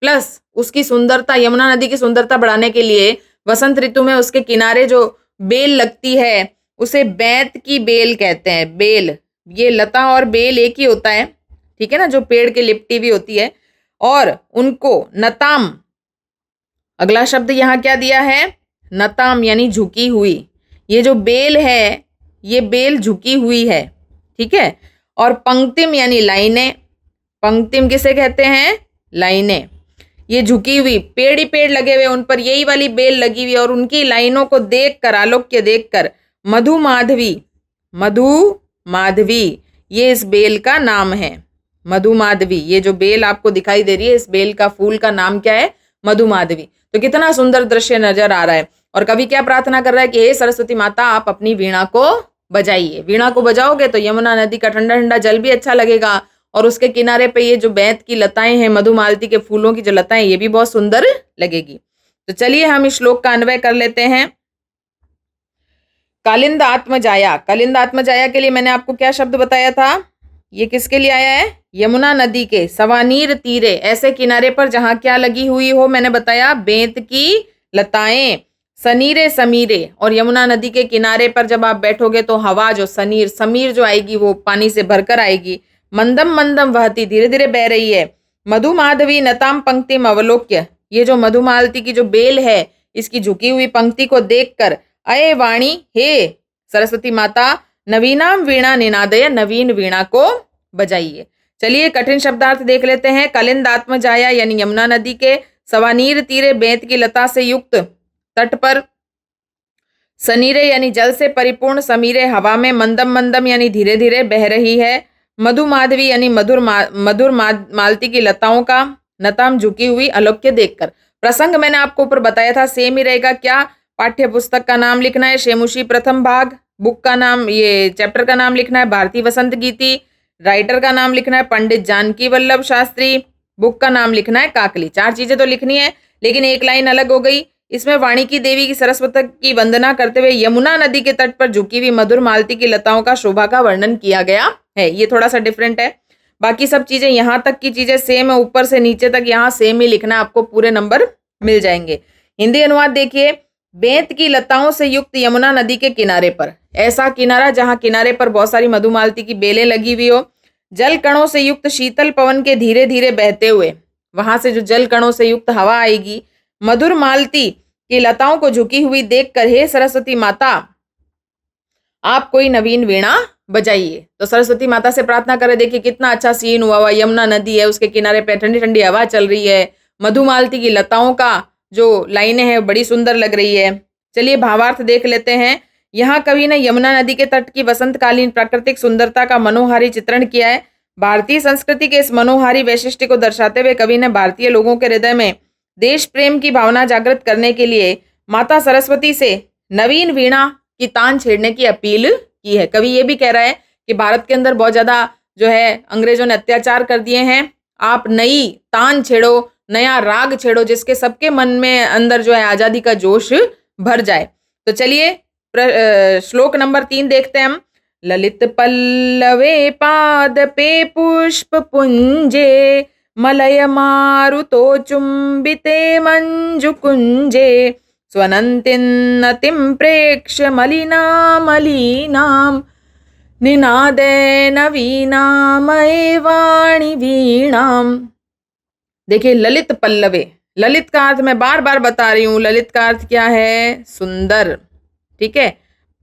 प्लस उसकी सुंदरता, यमुना नदी की सुंदरता बढ़ाने के लिए वसंत ऋतु में उसके किनारे जो बेल लगती है उसे बेंत की बेल कहते हैं। बेल, ये लता और बेल एक ही होता है, ठीक है ना, जो पेड़ के लिपटी भी होती है। और उनको नताम, अगला शब्द यहाँ क्या दिया है? नताम, यानी झुकी हुई। ये जो बेल है ये बेल झुकी हुई है, ठीक है। और पंक्तिम यानी लाइनें। पंक्तिम किसे कहते हैं? लाइनें। ये झुकी हुई पेड़ ही पेड़ लगे हुए, उन पर यही वाली बेल लगी हुई, और उनकी लाइनों को देखकर, आलोक्य देखकर मधु माधवी, मधु माधवी ये इस बेल का नाम है। मधु माधवी, ये जो बेल आपको दिखाई दे रही है, इस बेल का फूल का नाम क्या है? मधु माधवी। तो कितना सुंदर दृश्य नजर आ रहा है। और कवि क्या प्रार्थना कर रहा है कि हे सरस्वती माता, आप अपनी वीणा को बजाइए। वीणा को बजाओगे तो यमुना नदी का ठंडा ठंडा जल भी अच्छा लगेगा, और उसके किनारे पे ये जो बेंत की लताएं हैं, मधुमालती के फूलों की जो लताएं, ये भी बहुत सुंदर लगेगी। तो चलिए हम इस श्लोक का अन्वय कर लेते हैं। कालिंद आत्मजाया, कालिंद आत्मजाया के लिए मैंने आपको क्या शब्द बताया था? ये किसके लिए आया है? यमुना नदी के सवानीर तीरे, ऐसे किनारे पर जहां क्या लगी हुई हो, मैंने बताया बेंत की लताएं, सनीरे समीरे। और यमुना नदी के किनारे पर जब आप बैठोगे तो हवा जो सनीर समीर जो आएगी वो पानी से भरकर आएगी। मंदम मंदम वहती, धीरे धीरे बह रही है। मधु माधवी नताम पंक्तिम अवलोक्य, ये जो मधुमालती की जो बेल है, इसकी झुकी हुई पंक्ति को देखकर अये वाणी, हे सरस्वती माता, नवीनाम वीणा निनादय, नवीन वीणा को बजाइए। चलिए कठिन शब्दार्थ देख लेते हैं। कलिंद आत्मजाया यानी यमुना नदी के सवानीर तीरे बेंत की लता से युक्त तट पर, सनीरे यानी जल से परिपूर्ण, समीरे हवा में, मंदम मंदम यानी धीरे धीरे बह रही है, मधु माधवी यानी मधुर मालती की लताओं का, नताम झुकी हुई, अलोक्य देखकर। प्रसंग मैंने आपको ऊपर बताया था, सेम ही रहेगा। क्या पाठ्य पुस्तक का नाम लिखना है? शेमुषी प्रथम भाग। बुक का नाम, ये चैप्टर का नाम लिखना है भारती वसंत गीति। राइटर का नाम लिखना है पंडित जानकी वल्लभ शास्त्री। बुक का नाम लिखना है काकली। 4 चीजें तो लिखनी है, लेकिन एक लाइन अलग हो गई। इसमें वाणिकी देवी की सरस्वती की वंदना करते हुए यमुना नदी के तट पर झुकी हुई मधुर मालती की लताओं का शोभा का वर्णन किया गया है। ये थोड़ा सा डिफरेंट है। बाकी सब चीजें, यहाँ तक की चीजें सेम है, ऊपर से नीचे तक यहाँ सेम ही लिखना, आपको पूरे नंबर मिल जाएंगे। हिंदी अनुवाद देखिए। बेंत की लताओं से युक्त यमुना नदी के किनारे पर, ऐसा किनारा जहां किनारे पर बहुत सारी मधुमालती की बेलें लगी हुई हो, जल कणों से युक्त शीतल पवन के धीरे धीरे बहते हुए, वहां से जो जल कणों से युक्त हवा आएगी, मधुर मालती की लताओं को झुकी हुई देखकर हे सरस्वती माता, आप कोई नवीन वीणा बजाइए। तो सरस्वती माता से प्रार्थना करें। देखिए कितना अच्छा सीन हुआ। यमुना नदी है, उसके किनारे पे ठंडी ठंडी हवा चल रही है, मधुमालती की लताओं का जो लाइनें हैं बड़ी सुंदर लग रही है। चलिए भावार्थ देख लेते हैं। यहाँ कवि ने यमुना नदी के तट की वसंतकालीन प्राकृतिक सुंदरता का मनोहारी चित्रण किया है। भारतीय संस्कृति के इस मनोहारी वैशिष्ट्य को दर्शाते हुए कवि ने भारतीय लोगों के हृदय में देश प्रेम की भावना जागृत करने के लिए माता सरस्वती से नवीन वीणा की तान छेड़ने की अपील की है। कवि ये भी कह रहा है कि भारत के अंदर बहुत ज्यादा जो है अंग्रेजों ने अत्याचार कर दिए हैं, आप नई तान छेड़ो, नया राग छेड़ो, जिसके सबके मन में अंदर जो है आजादी का जोश भर जाए। तो चलिए श्लोक नंबर 3 देखते हैं हम। ललित पल्लवे पाद पे पुष्प पुंजे, मलय मारुतो चुंबिते मंजु कुंजे, स्वनंतिन्नतिं प्रेक्ष्य मलिना मलिनाम, निनादे नवीनामये वाणी वीणाम। देखिए ललित पल्लवे, ललित का अर्थ मैं बार बार बता रही हूं, ललित का अर्थ क्या है? सुंदर। ठीक है।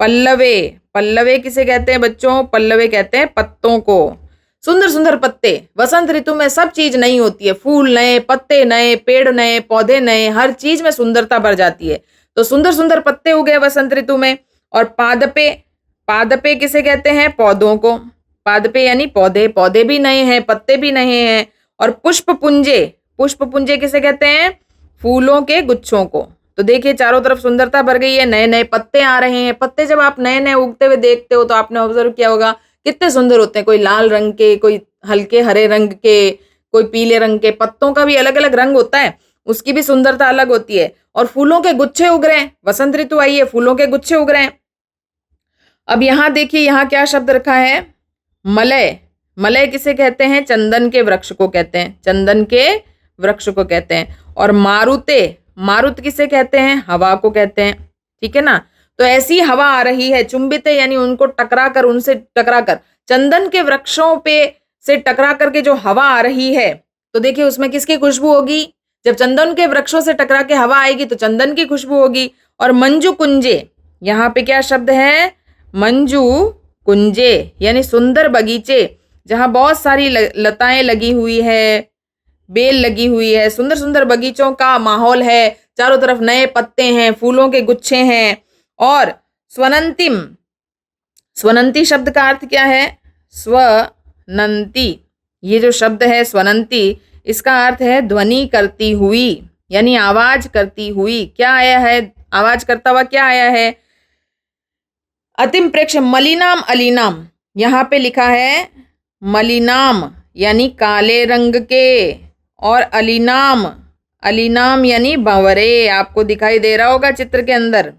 पल्लवे, पल्लवे किसे कहते हैं बच्चों? पल्लवे कहते हैं पत्तों को। सुंदर सुंदर पत्ते। वसंत ऋतु में सब चीज नई होती है, फूल नए, पत्ते नए, पेड़ नए, पौधे नए, हर चीज में सुंदरता भर जाती है। तो सुंदर सुंदर पत्ते उगे वसंत ऋतु में। और पादपे, पादपे किसे कहते हैं? पौधों को। पादपे यानी पौधे, पौधे भी नए हैं, पत्ते भी नए हैं। और पुष्प पुंजे, पुष्प पुंजे किसे कहते हैं? फूलों के गुच्छों को। तो देखिए चारों तरफ सुंदरता भर गई है, नए नए पत्ते आ रहे हैं। पत्ते जब आप नए नए उगते हुए देखते हो तो आपने ऑब्जर्व किया होगा कितने सुंदर होते हैं। कोई लाल रंग के, कोई हल्के हरे रंग के, कोई पीले रंग के। पत्तों का भी अलग अलग रंग होता है, उसकी भी सुंदरता अलग होती है। और फूलों के गुच्छे उग रहे हैं, वसंत ऋतु आई है, फूलों के गुच्छे उग रहे हैं। अब यहाँ देखिए, यहाँ क्या शब्द रखा है? मलय। मलय किसे कहते हैं? चंदन के वृक्ष को कहते हैं, चंदन के वृक्ष को कहते हैं। और मारुते, मारुत किसे कहते हैं? हवा को कहते हैं। ठीक है ना। तो ऐसी हवा आ रही है, चुंबिते यानी उनको टकरा कर, उनसे टकरा कर, चंदन के वृक्षों पे से टकरा करके जो हवा आ रही है, तो देखिए उसमें किसकी खुशबू होगी? जब चंदन के वृक्षों से टकरा के हवा आएगी तो चंदन की खुशबू होगी। और मंजू कुंजे, यहाँ पे क्या शब्द है? मंजू कुंजे यानी सुंदर बगीचे, जहां बहुत सारी लताएं लगी हुई है, बेल लगी हुई है, सुंदर सुंदर बगीचों का माहौल है, चारों तरफ नए पत्ते हैं, फूलों के गुच्छे हैं। और स्वनंतिम, स्वनंती शब्द का अर्थ क्या है? स्वनंती, ये जो शब्द है स्वनंती, इसका अर्थ है ध्वनि करती हुई, यानी आवाज करती हुई। क्या आया है? आवाज करता हुआ क्या आया है? अतिम प्रेक्ष मलिनाम अलीनाम, यहाँ पे लिखा है मलिनाम यानी काले रंग के, और अलीनाम, अलीनाम यानी भंवरे। आपको दिखाई दे रहा होगा चित्र के अंदर,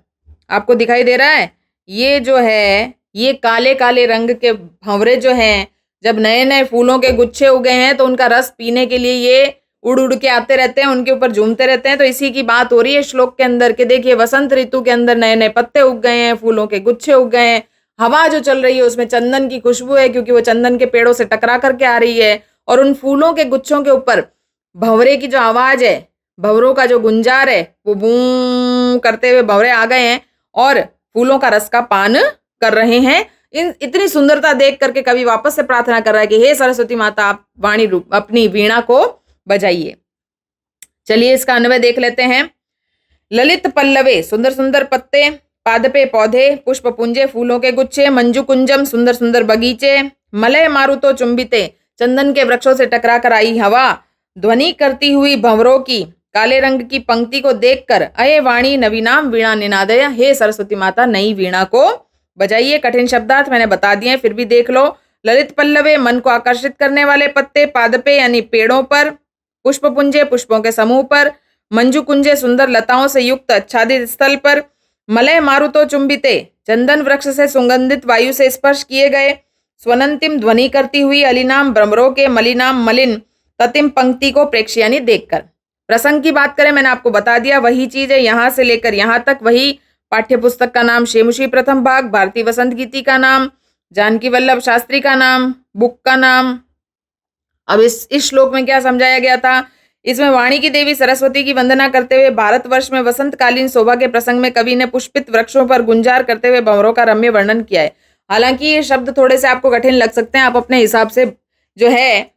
आपको दिखाई दे रहा है? ये जो है ये काले काले रंग के भंवरे जो हैं, जब नए नए फूलों के गुच्छे उगे हैं तो उनका रस पीने के लिए ये उड़ उड़ के आते रहते हैं, उनके ऊपर झूमते रहते हैं। तो इसी की बात हो रही है श्लोक के अंदर कि देखिए वसंत ऋतु के अंदर नए नए पत्ते उग गए हैं, फूलों के गुच्छे उग गए हैं, हवा जो चल रही है उसमें चंदन की खुशबू है क्योंकि वो चंदन के पेड़ों से टकरा करके आ रही है, और उन फूलों के गुच्छों के ऊपर भंवरे की जो आवाज है, भंवरों का जो गुंजार है, वो बूं करते हुए भंवरे आ गए हैं और फूलों का रस का पान कर रहे हैं। इन इतनी सुंदरता देख करके कवि वापस से प्रार्थना कर रहा है कि हे सरस्वती माता, आप वाणी रूप अपनी वीणा को बजाइए। चलिए इसका अन्वय देख लेते हैं। ललित पल्लवे, सुंदर सुंदर पत्ते, पादपे पौधे, पुष्प पुंजे फूलों के गुच्छे, मंजू कुंजम सुंदर सुंदर बगीचे, मलय मारुतो चुंबिते चंदन के वृक्षों से टकरा कर आई हवा, ध्वनि करती हुई भंवरों की काले रंग की पंक्ति को देखकर अये वाणी नवीनाम वीणा निनादय, हे सरस्वती माता नई वीणा को बजाइए। कठिन शब्दार्थ मैंने बता दिए, फिर भी देख लो। ललित पल्लवे, मन को आकर्षित करने वाले पत्ते, पादपे यानी पेड़ों पर, पुष्प पुंजे पुष्पों के समूह पर, मंजू कुंजे सुंदर लताओं से युक्त आच्छादित स्थल पर, मलय मारुतो चुंबिते चंदन वृक्ष से सुगंधित वायु से स्पर्श किए गए, स्वनंतिम ध्वनि करती हुई अलीनाम भ्रमरों के मलिनाम मलिन ततिम पंक्ति को प्रेक्ष यानी देखकर। प्रसंग की बात करें, मैंने आपको बता दिया वही चीज है, यहां से लेकर यहां तक वही। पाठ्य पुस्तक का नाम शेमुषी प्रथम भाग, भारतीय वसंत गीति का नाम, जानकी वल्लभ शास्त्री का नाम, बुक का नाम। अब इस श्लोक में क्या समझाया गया था? इसमें वाणी की देवी सरस्वती की वंदना करते हुए भारतवर्ष में वसंतकालीन शोभा के प्रसंग में कवि ने पुष्पित वृक्षों पर गुंजार करते हुए भंवरों का रम्य वर्णन किया है। हालांकि ये शब्द थोड़े से आपको कठिन लग सकते हैं, आप अपने हिसाब से जो है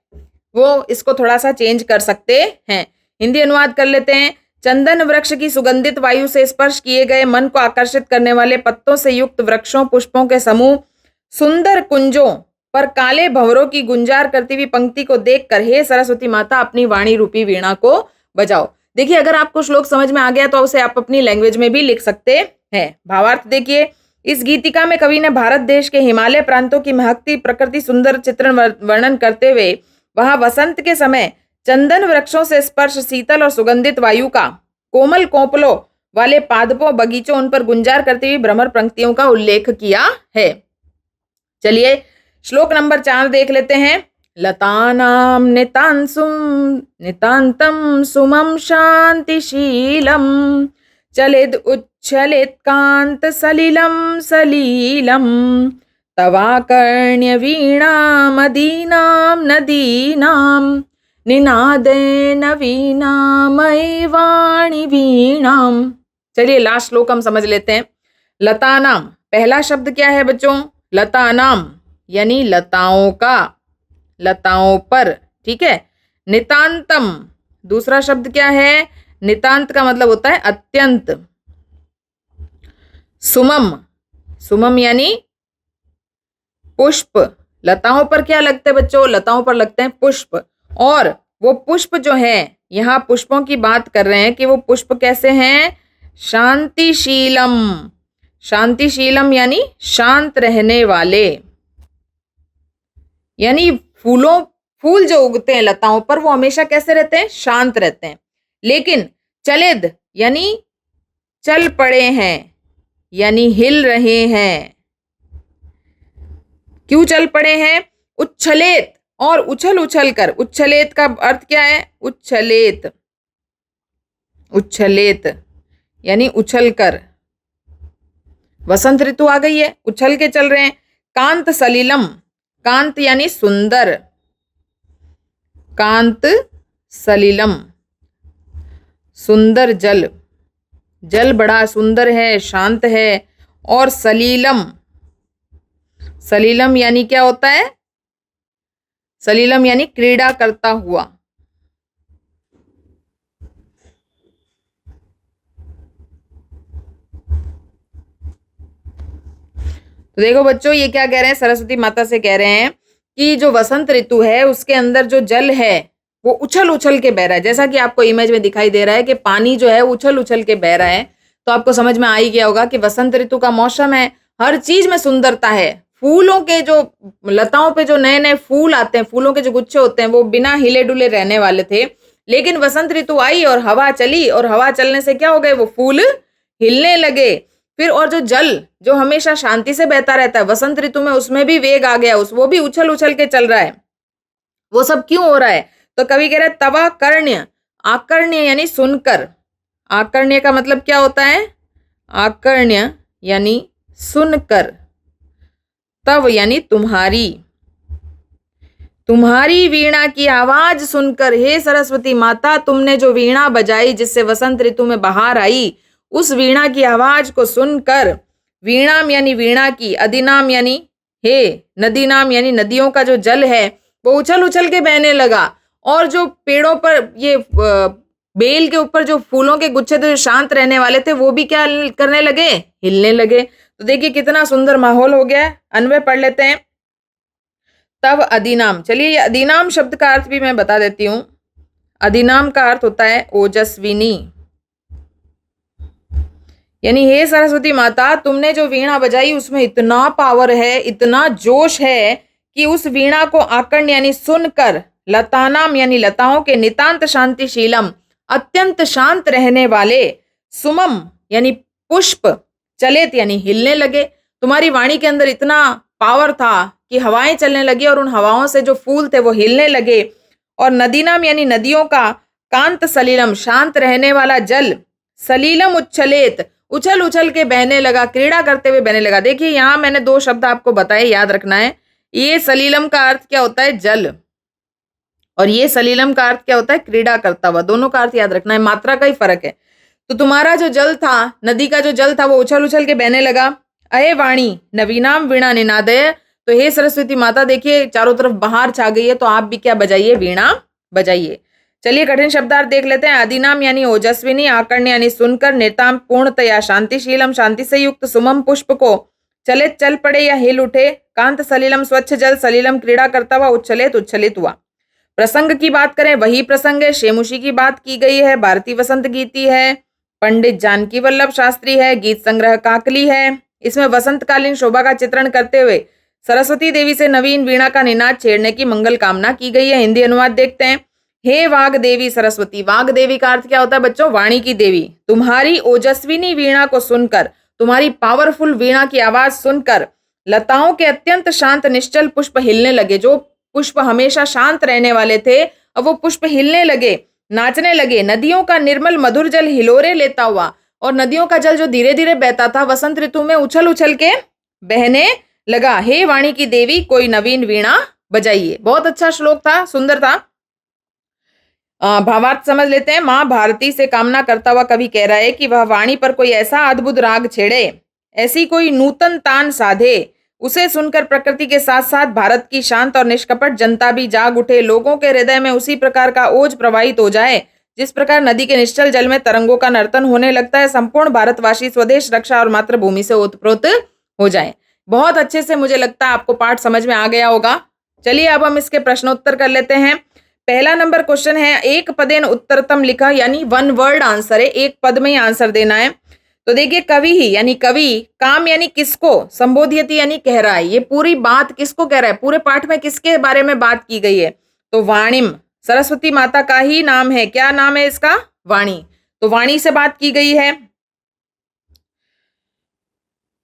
वो इसको थोड़ा सा चेंज कर सकते हैं। हिंदी अनुवाद कर लेते हैं। चंदन वृक्ष की सुगंधित वायु से स्पर्श किए गए मन को आकर्षित करने वाले पत्तों से युक्त वृक्षों पुष्पों के समूह, सुंदर कुंजों पर काले भंवरों की गुंजार करती हुई पंक्ति को देखकर हे सरस्वती माता अपनी वाणी रूपी वीणा को बजाओ। देखिए अगर आपको श्लोक समझ में आ गया तो उसे आप अपनी लैंग्वेज में भी लिख सकते हैं। भावार्थ देखिए, इस गीतिका में कवि ने भारत देश के हिमालय प्रांतों की महकती प्रकृति सुंदर चित्रण वर्णन करते हुए वहां वसंत के समय चंदन वृक्षों से स्पर्श, शीतल और सुगंधित वायु का, कोमल कोपलों वाले पादपों बगीचों उन पर गुंजार करती हुई भ्रमर पंक्तियों का उल्लेख किया है। चलिए श्लोक नंबर 4 देख लेते हैं। लतानां नितांतम सुमं शांतिशीलम चलिद उच्छलित कांत सलिलम सलीलम तवाकर्ण्य वीणा मदीनाम नदीनाम निनादे नवीनामयी वाणी वीणाम। चलिए लास्ट श्लोक हम समझ लेते हैं। लतानाम, पहला शब्द क्या है बच्चों? लतानाम यानी लताओं का, लताओं पर, ठीक है। नितांतम, दूसरा शब्द क्या है? नितांत का मतलब होता है अत्यंत। सुमम, सुमम यानी पुष्प। लताओं पर क्या लगते हैं बच्चों? लताओं पर लगते हैं पुष्प। और वो पुष्प जो है, यहाँ पुष्पों की बात कर रहे हैं कि वो पुष्प कैसे हैं? शांतिशीलम, शांतिशीलम यानी शांत रहने वाले। यानी फूल जो उगते हैं लताओं पर वो हमेशा कैसे रहते हैं? शांत रहते हैं। लेकिन चलिद यानी चल पड़े हैं, यानी हिल रहे हैं। क्यों चल पड़े हैं? उच्छलेत और उछल उछल कर। उच्छलेत का अर्थ क्या है? उच्छलेत, उच्छलेत यानी उछल कर। वसंत ऋतु आ गई है, उछल के चल रहे हैं। कांत सलीलम, कांत यानी सुंदर, कांत सलीलम सुंदर जल, जल बड़ा सुंदर है, शांत है। और सलीलम, सलीलम यानी क्या होता है? सलीलम यानी क्रीड़ा करता हुआ, तो देखो बच्चों, ये क्या कह रहे हैं, सरस्वती माता से कह रहे हैं कि जो वसंत ऋतु है उसके अंदर जो जल है वो उछल उछल के बह रहा है। जैसा कि आपको इमेज में दिखाई दे रहा है कि पानी जो है उछल उछल के बह रहा है, तो आपको समझ में आ ही गया होगा कि वसंत ऋतु का मौसम है, हर चीज में सुंदरता है। फूलों के जो लताओं पे जो नए नए फूल आते हैं, फूलों के जो गुच्छे होते हैं वो बिना हिले डुले रहने वाले थे, लेकिन वसंत ऋतु आई और हवा चली, और हवा चलने से क्या हो गए, वो फूल हिलने लगे। फिर और जो जल जो हमेशा शांति से बहता रहता है, वसंत ऋतु में उसमें भी वेग आ गया, वो भी उछल उछल के चल रहा है। वो सब क्यों हो रहा है? तो कवि कह रहे हैं तवा कर्ण्य, आकर्ण्य यानी सुनकर। आकर्ण्य का मतलब क्या होता है? आकर्ण्य यानी सुनकर। तव यानी तुम्हारी, तुम्हारी वीणा की आवाज सुनकर हे सरस्वती माता, तुमने जो वीणा बजाई जिससे वसंत ऋतु में बहार आई, उस वीणा की आवाज को सुनकर, वीणाम यानी वीणा की, अधिनाम यानी हे, नदीनाम यानी नदियों का जो जल है वो उछल उछल के बहने लगा, और जो पेड़ों पर ये बेल के ऊपर जो फूलों के गुच्छे थे जो शांत रहने वाले थे वो भी क्या करने लगे, हिलने लगे। तो देखिए कितना सुंदर माहौल हो गया। अन्वय पढ़ लेते हैं। तब अधिनाम, चलिए ये अधिनाम शब्द का अर्थ भी मैं बता देती हूं। अधिनाम का अर्थ होता है ओजस्विनी, यानी हे सरस्वती माता, तुमने जो वीणा बजाई उसमें इतना पावर है, इतना जोश है कि उस वीणा को आकर्ण यानी सुनकर, लतानाम यानी लताओं के, नितांत शांतिशीलम अत्यंत शांत रहने वाले, सुमम यानी पुष्प, चलेत यानी हिलने लगे। तुम्हारी वाणी के अंदर इतना पावर था कि हवाएं चलने लगी और उन हवाओं से जो फूल थे वो हिलने लगे। और नदीनाम यानी नदियों का, कांत सलीलम शांत रहने वाला जल, सलीलम उच्छलेत उछल उछल के बहने लगा, क्रीड़ा करते हुए बहने लगा। देखिए यहाँ मैंने दो शब्द आपको बताए, याद रखना है। ये सलीलम का अर्थ क्या होता है, जल, और ये सलीलम का अर्थ क्या होता है, क्रीड़ा करता हुआ। दोनों का अर्थ याद रखना है, मात्रा का ही फर्क है। तो तुम्हारा जो जल था, नदी का जो जल था वो उछल उछल के बहने लगा। अये वाणी नवीनाम वीणा निनादय, तो हे सरस्वती माता देखिए चारों तरफ बाहर छा गई है, तो आप भी क्या बजाइए, वीणा बजाइए। चलिए कठिन शब्दार्थ देख लेते हैं। अधिनाम यानी ओजस्विनी, आकर्ण यानी सुनकर, निर्ताम पूर्णतया शांतिशीलम शांति से युक्त, सुमम पुष्प को, चले चल पड़े या हिल उठे, कांत सलीलम स्वच्छ जल, सलीलम क्रीड़ा करता हुआ, उच्छलित उच्छलित हुआ। प्रसंग की बात करें वही प्रसंग है, शेमुषी की बात की गई है, भारतीय वसंत गीति है, पंडित जानकी वल्लभ शास्त्री है, गीत संग्रह काकली है। इसमें वसंतकालीन शोभा का चित्रण करते हुए सरस्वती देवी से नवीन वीणा का निनाद छेड़ने की मंगल कामना की गई है। हिंदी अनुवाद देखते हैं। हे वाग देवी सरस्वती, वाग देवी का अर्थ क्या होता है बच्चों, वाणी की देवी, तुम्हारी ओजस्विनी वीणा को सुनकर, तुम्हारी पावरफुल वीणा की आवाज सुनकर लताओं के अत्यंत शांत निश्चल पुष्प हिलने लगे। जो पुष्प हमेशा शांत रहने वाले थे अब वो पुष्प हिलने लगे, नाचने लगे। नदियों का निर्मल मधुर जल हिलोरे लेता हुआ, और नदियों का जल जो धीरे धीरे बहता था वसंत ऋतु में उछल उछल के बहने लगा। हे वाणी की देवी, कोई नवीन वीणा बजाइए। बहुत अच्छा श्लोक था, सुंदर था। भावार्थ समझ लेते हैं। माँ भारती से कामना करता हुआ कवि कह रहा है कि वह वाणी पर कोई ऐसा अद्भुत राग छेड़े, ऐसी कोई नूतन तान साधे, उसे सुनकर प्रकृति के साथ साथ भारत की शांत और निष्कपट जनता भी जाग उठे। लोगों के हृदय में उसी प्रकार का ओज प्रवाहित हो जाए जिस प्रकार नदी के निश्चल जल में तरंगों का नर्तन होने लगता है। संपूर्ण भारतवासी स्वदेश रक्षा और मातृभूमि से ओतप्रोत हो जाए। बहुत अच्छे से मुझे लगता है आपको पाठ समझ में आ गया होगा। चलिए अब हम इसके प्रश्नोत्तर कर लेते हैं। पहला नंबर क्वेश्चन है, एक पदेन उत्तरतम लिखा, यानी वन वर्ड आंसर है, एक पद में ही आंसर देना है। तो देखिए कवि ही यानी कवि, काम यानी किसको, संबोध्यति यानी कह रहा है। ये पूरी बात किसको कह रहा है, पूरे पाठ में किसके बारे में बात की गई है, तो वाणिम, सरस्वती माता का ही नाम है। क्या नाम है इसका, वाणी। तो वाणी से बात की गई है।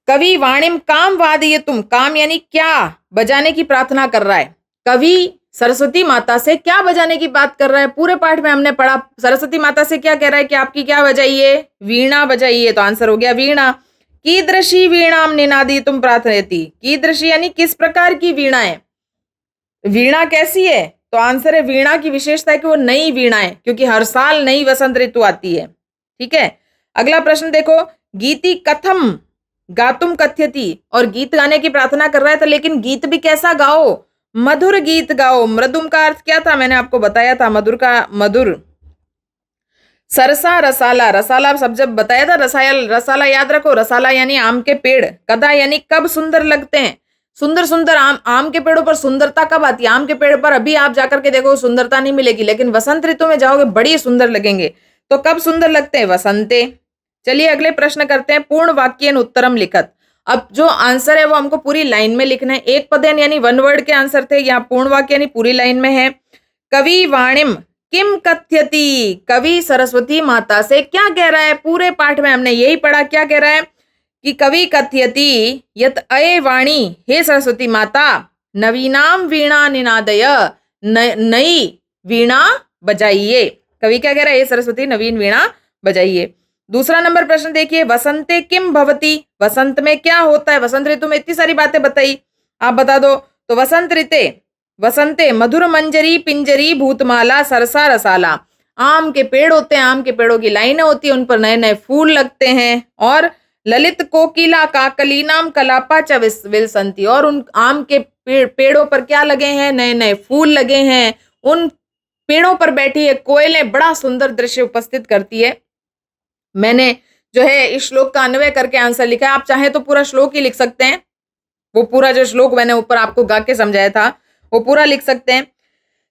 कवि वाणिम काम वादये तुम, काम यानी क्या, बजाने की प्रार्थना कर रहा है। कवि सरस्वती माता से क्या बजाने की बात कर रहा है। पूरे पाठ में हमने पढ़ा सरस्वती माता से क्या कह रहा है कि आपकी क्या बजाइए, वीणा बजाइए। तो आंसर हो गया वीणा। कीदृशी वीणाम निनादी तुम प्रार्थयति, कीदृशी यानी किस प्रकार की वीणा है, वीणा कैसी है। तो आंसर है वीणा की विशेषता है कि वो नई वीणा है, क्योंकि हर साल नई वसंत ऋतु आती है। ठीक है, अगला प्रश्न देखो, गीति कथम गातुम कथ्यति, और गीत गाने की प्रार्थना कर रहा है, तो लेकिन गीत भी कैसा गाओ, मधुर गीत गाओ। मृदुम का अर्थ क्या था, मैंने आपको बताया था, मधुर का मधुर। सरसा रसाला, रसाला सब जब बताया था, रसाला याद रखो, रसाला यानी आम के पेड़, कदा यानी कब सुंदर लगते हैं, सुंदर सुंदर आम के पेड़ों पर सुंदरता कब आती है, आम के पेड़ पर अभी आप जाकर के देखो सुंदरता नहीं मिलेगी, लेकिन वसंत ऋतु में जाओगे बड़ी सुंदर लगेंगे। तो कब सुंदर लगते हैं, वसंते। चलिए अगले प्रश्न करते हैं, पूर्ण वाक्येन उत्तरम लिखत। अब जो आंसर है वो हमको पूरी लाइन में लिखना है, एक पदेन यानी वन वर्ड के आंसर थे, यहाँ पूर्ण वाक्य यानी पूरी लाइन में है। कवि वाणिम किम कथ्यति, कवि सरस्वती माता से क्या कह रहा है, पूरे पाठ में हमने यही पढ़ा, क्या कह रहा है कि कवि कथ्यति यत अये वाणी, हे सरस्वती माता, नवीनाम वीणा निनादय, नई वीणा बजाइए। कवि क्या कह रहा है, हे सरस्वती नवीन वीणा बजाइए। दूसरा नंबर प्रश्न देखिए, वसंते किम भवति, वसंत में क्या होता है, वसंत ऋतु में इतनी सारी बातें बताई, आप बता दो। तो वसंते मधुर मंजरी पिंजरी भूतमाला सरसा रसाला, आम के पेड़ होते हैं, आम के पेड़ों की लाइनें होती हैं, उन पर नए नए फूल लगते हैं, और ललित कोकिला काकलीनाम कलापा च विलसंती, और उन आम के पेड़ों पर क्या लगे हैं, नए नए फूल लगे हैं, उन पेड़ों पर बैठी है कोयलें, बड़ा सुंदर दृश्य उपस्थित करती है। मैंने जो है इस श्लोक का अन्वय करके आंसर लिखा है, आप चाहे तो पूरा श्लोक ही लिख सकते हैं, वो पूरा जो श्लोक मैंने ऊपर आपको गा के समझाया था वो पूरा लिख सकते हैं।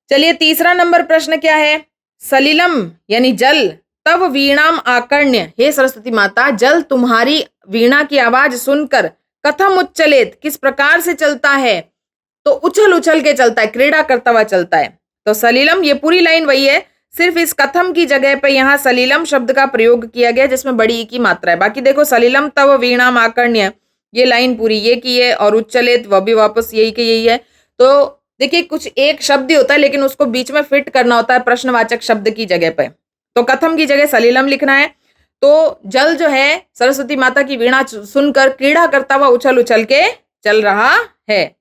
चलिए तीसरा नंबर प्रश्न क्या है, सलिलम यानी जल, तब वीणाम आकर्ण्य, हे सरस्वती माता जल तुम्हारी वीणा की आवाज सुनकर, कथम उच्चलेत, किस प्रकार से चलता है, तो उछल उछल के चलता है, क्रीड़ा करता हुआ चलता है। तो सलिलम, ये पूरी लाइन वही है, सिर्फ इस कथम की जगह पे यहाँ सलिलम शब्द का प्रयोग किया गया जिसमें बड़ी की मात्रा है। बाकी देखो सलिलम तव वीणाम आकर्ण्य, ये लाइन पूरी ये की है, और उच्चलेत वह भी वापस यही की यही है। तो देखिए कुछ एक शब्द ही होता है लेकिन उसको बीच में फिट करना होता है प्रश्नवाचक शब्द की जगह पे, तो कथम की जगह सलिलम लिखना है। तो जल जो है सरस्वती माता की वीणा सुनकर क्रीड़ा करता हुआ उछल उछल के चल रहा है।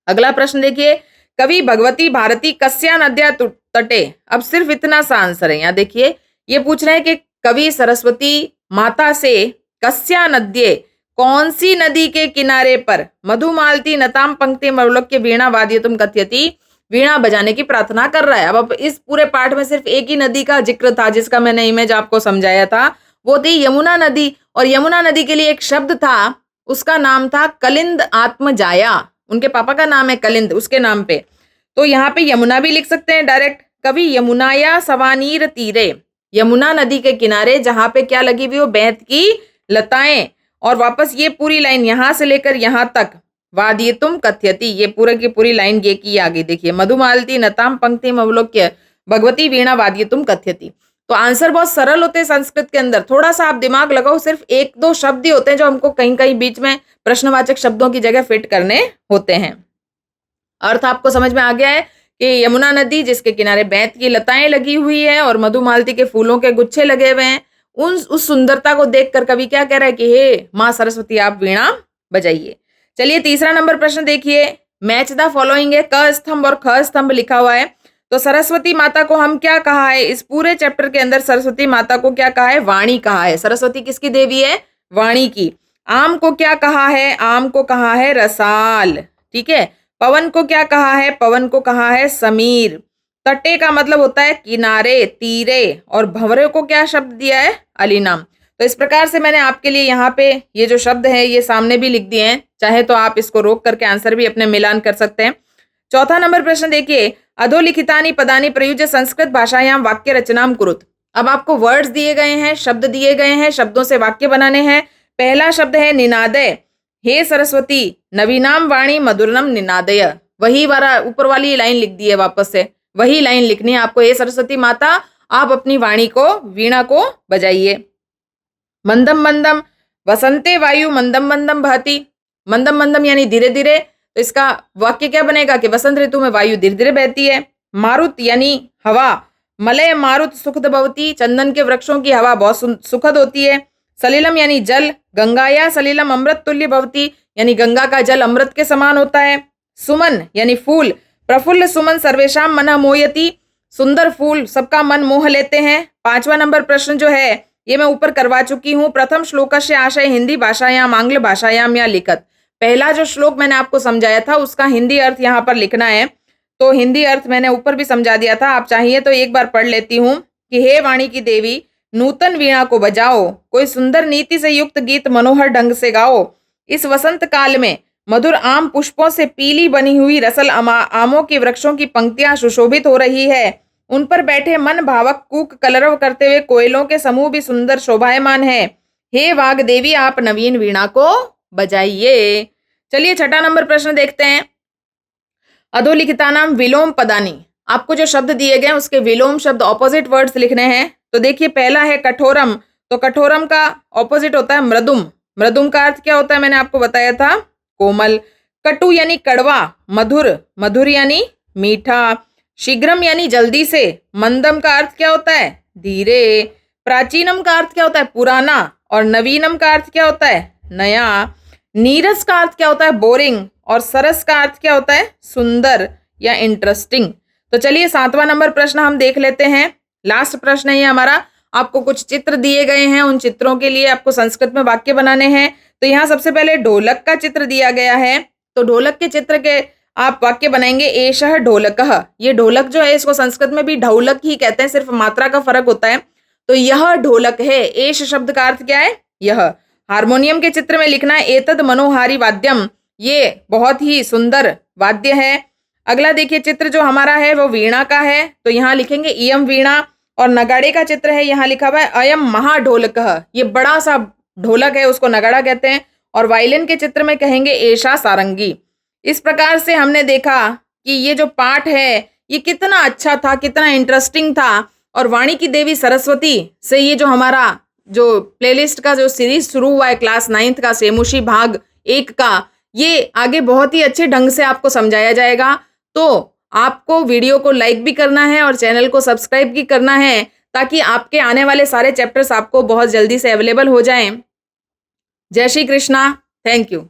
अगला प्रश्न देखिए, कवि भगवती भारती कस्या नद्या तटे, अब सिर्फ इतना सा आंसर है। यहाँ देखिए ये पूछ रहे हैं कि कवि सरस्वती माता से कस्या नद्ये, कौन सी नदी के किनारे पर, मधुमालती नताम पंक्ति मवलोक्य वीणा वाद्यतुम कथयति, वीणा बजाने की प्रार्थना कर रहा है। अब इस पूरे पाठ में सिर्फ एक ही नदी का जिक्र था जिसका मैंने इमेज आपको समझाया था, वो थी यमुना नदी, और यमुना नदी के लिए एक शब्द था, उसका नाम था कलिंद आत्मजाया, उनके पापा का नाम है कलिंद, उसके नाम पे। तो यहाँ पे यमुना भी लिख सकते हैं डायरेक्ट, कवि यमुनाया सवानीर तीरे, यमुना नदी के किनारे जहां पे क्या लगी हुई हो, बैंत की लताएं, और वापस ये पूरी लाइन यहां से लेकर यहां तक, वाद्यतुम कथयति, ये पूरे की पूरी लाइन ये की आगे देखिए, मधुमालती नताम पंक्ति अवलोक्य भगवती वीणा वाद्यतुम कथयति। तो आंसर बहुत सरल होते हैं संस्कृत के अंदर, थोड़ा सा आप दिमाग लगाओ, सिर्फ एक दो शब्द ही होते हैं जो हमको कहीं कहीं बीच में प्रश्नवाचक शब्दों की जगह फिट करने होते हैं। अर्थ आपको समझ में आ गया है कि यमुना नदी जिसके किनारे बैंत की लताएं लगी हुई है और मधुमालती के फूलों के गुच्छे लगे हुए हैं, उस सुंदरता को देखकर कवि क्या कह रहा है कि हे माँ सरस्वती आप वीणा बजाइए। चलिए तीसरा नंबर प्रश्न देखिए, मैच द फॉलोइंग है, क स्तंभ और ख स्तंभ लिखा हुआ है। तो सरस्वती माता को हम क्या कहा है, इस पूरे चैप्टर के अंदर सरस्वती माता को क्या कहा है, वाणी कहा है। सरस्वती किसकी देवी है, वाणी की। आम को क्या कहा है, आम को कहा है रसाल, ठीक है। पवन को क्या कहा है, पवन को कहा है समीर। तटे का मतलब होता है किनारे, तीरे, और भंवरे को क्या शब्द दिया है, अलीनाम। तो इस प्रकार से मैंने आपके लिए यहाँ पे ये जो शब्द है ये सामने भी लिख दिए हैं, चाहे तो आप इसको रोक करके आंसर भी अपने मिलान कर सकते हैं। चौथा नंबर प्रश्न देखिए, अधोलिखितानि पदानि प्रयुज्य संस्कृत भाषायाम वाक्य रचनाम कुरुत। अब आपको वर्ड्स दिए गए हैं, शब्द दिए गए हैं, शब्दों से वाक्य बनाने हैं। पहला शब्द है निनादय, हे सरस्वती नवीनाम वाणी मधुरनम निनादय, वही वाला ऊपर वाली लाइन लिख दी है, वापस से वही लाइन लिखनी है आपको, हे सरस्वती माता आप अपनी वाणी को, वीणा को बजाइए। मंदम मंदम वसंते वायु मंदम मंदम बहती, मंदम मंदम यानी धीरे धीरे, तो इसका वाक्य क्या बनेगा कि वसंत ऋतु में वायु धीरे धीरे बहती है। मारुत यानी हवा, मलय मारुत सुखद भवती, चंदन के वृक्षों की हवा बहुत सुखद होती है। सलिलम यानी जल, गंगाया सलिलम अमृत तुल्य भवती, यानी गंगा का जल अमृत के समान होता है। सुमन यानी फूल, प्रफुल्ल सुमन सर्वेशाम मनः मोहयति, सुंदर फूल सबका मन मोह लेते हैं। पांचवा नंबर प्रश्न जो है ये मैं ऊपर करवा चुकी हूँ। प्रथम श्लोकस्य आशय हिंदी भाषायाम आंग्ल भाषायाम या लिखत, पहला जो श्लोक मैंने आपको समझाया था उसका हिंदी अर्थ यहाँ पर लिखना है। तो हिंदी अर्थ मैंने ऊपर भी समझा दिया था, आप चाहिए तो एक बार पढ़ लेती हूँ। कि हे वाणी की देवी, नूतन वीणा को बजाओ, कोई सुंदर नीति से युक्त गीत मनोहर ढंग से गाओ। इस वसंत काल में मधुर आम पुष्पों से पीली बनी हुई रसल आमों के वृक्षों की पंक्तियां सुशोभित हो रही है। उन पर बैठे मन भावक कूक कलरव करते हुए कोयलों के समूह भी सुंदर शोभायमान है। हे वाग देवी, आप नवीन वीणा को बजाइए। चलिए छठा नंबर प्रश्न देखते हैं। अधोलिखिता नाम विलोम पदानी। आपको जो शब्द दिए गए उसके विलोम शब्द ऑपोजिट वर्ड्स लिखने हैं। तो देखिए पहला है कठोरम। तो कठोरम का ऑपोजिट होता है मृदुम। मृदुम का अर्थ क्या होता है, मैंने आपको बताया था, कोमल। कटु यानी कड़वा, मधुर, मधुर यानी मीठा। शीघ्रम यानी जल्दी से। मंदम का अर्थ क्या होता है, धीरे। प्राचीनम का अर्थ क्या होता है, पुराना। और नवीनम का अर्थ क्या होता है, नया। नीरस का अर्थ क्या होता है, बोरिंग। और सरस का अर्थ क्या होता है, सुंदर या इंटरेस्टिंग। तो चलिए सातवां नंबर प्रश्न हम देख लेते हैं। लास्ट प्रश्न है ये हमारा। आपको कुछ चित्र दिए गए हैं, उन चित्रों के लिए आपको संस्कृत में वाक्य बनाने हैं। तो यहाँ सबसे पहले ढोलक का चित्र दिया गया है। तो ढोलक के चित्र के आप वाक्य बनाएंगे, एषः ढोलकः। ये ढोलक जो है इसको संस्कृत में भी ढोलक ही कहते हैं, सिर्फ मात्रा का फर्क होता है। तो यह ढोलक है। एष शब्द का अर्थ क्या है, यह। हारमोनियम के चित्र में लिखना है, एतद मनोहारी वाद्यम। ये बहुत ही सुंदर वाद्य है। अगला देखिए चित्र जो हमारा है वो वीणा का है। तो यहाँ लिखेंगे इयम वीणा। और नगाड़े का चित्र है, यहाँ लिखा हुआ है अयम महाढोलकः। ये बड़ा सा ढोलक है, उसको नगाड़ा कहते हैं। और वायलिन के चित्र में कहेंगे एषा सारंगी। इस प्रकार से हमने देखा कि ये जो पाठ है ये कितना अच्छा था, कितना इंटरेस्टिंग था। और वाणी की देवी सरस्वती से ये जो हमारा जो प्लेलिस्ट का जो सीरीज शुरू हुआ है क्लास 9th का, सेमुशी भाग 1 का, ये आगे बहुत ही अच्छे ढंग से आपको समझाया जाएगा। तो आपको वीडियो को लाइक भी करना है और चैनल को सब्सक्राइब भी करना है, ताकि आपके आने वाले सारे चैप्टर्स आपको बहुत जल्दी से अवेलेबल हो जाएं। जय श्री कृष्णा। Thank you.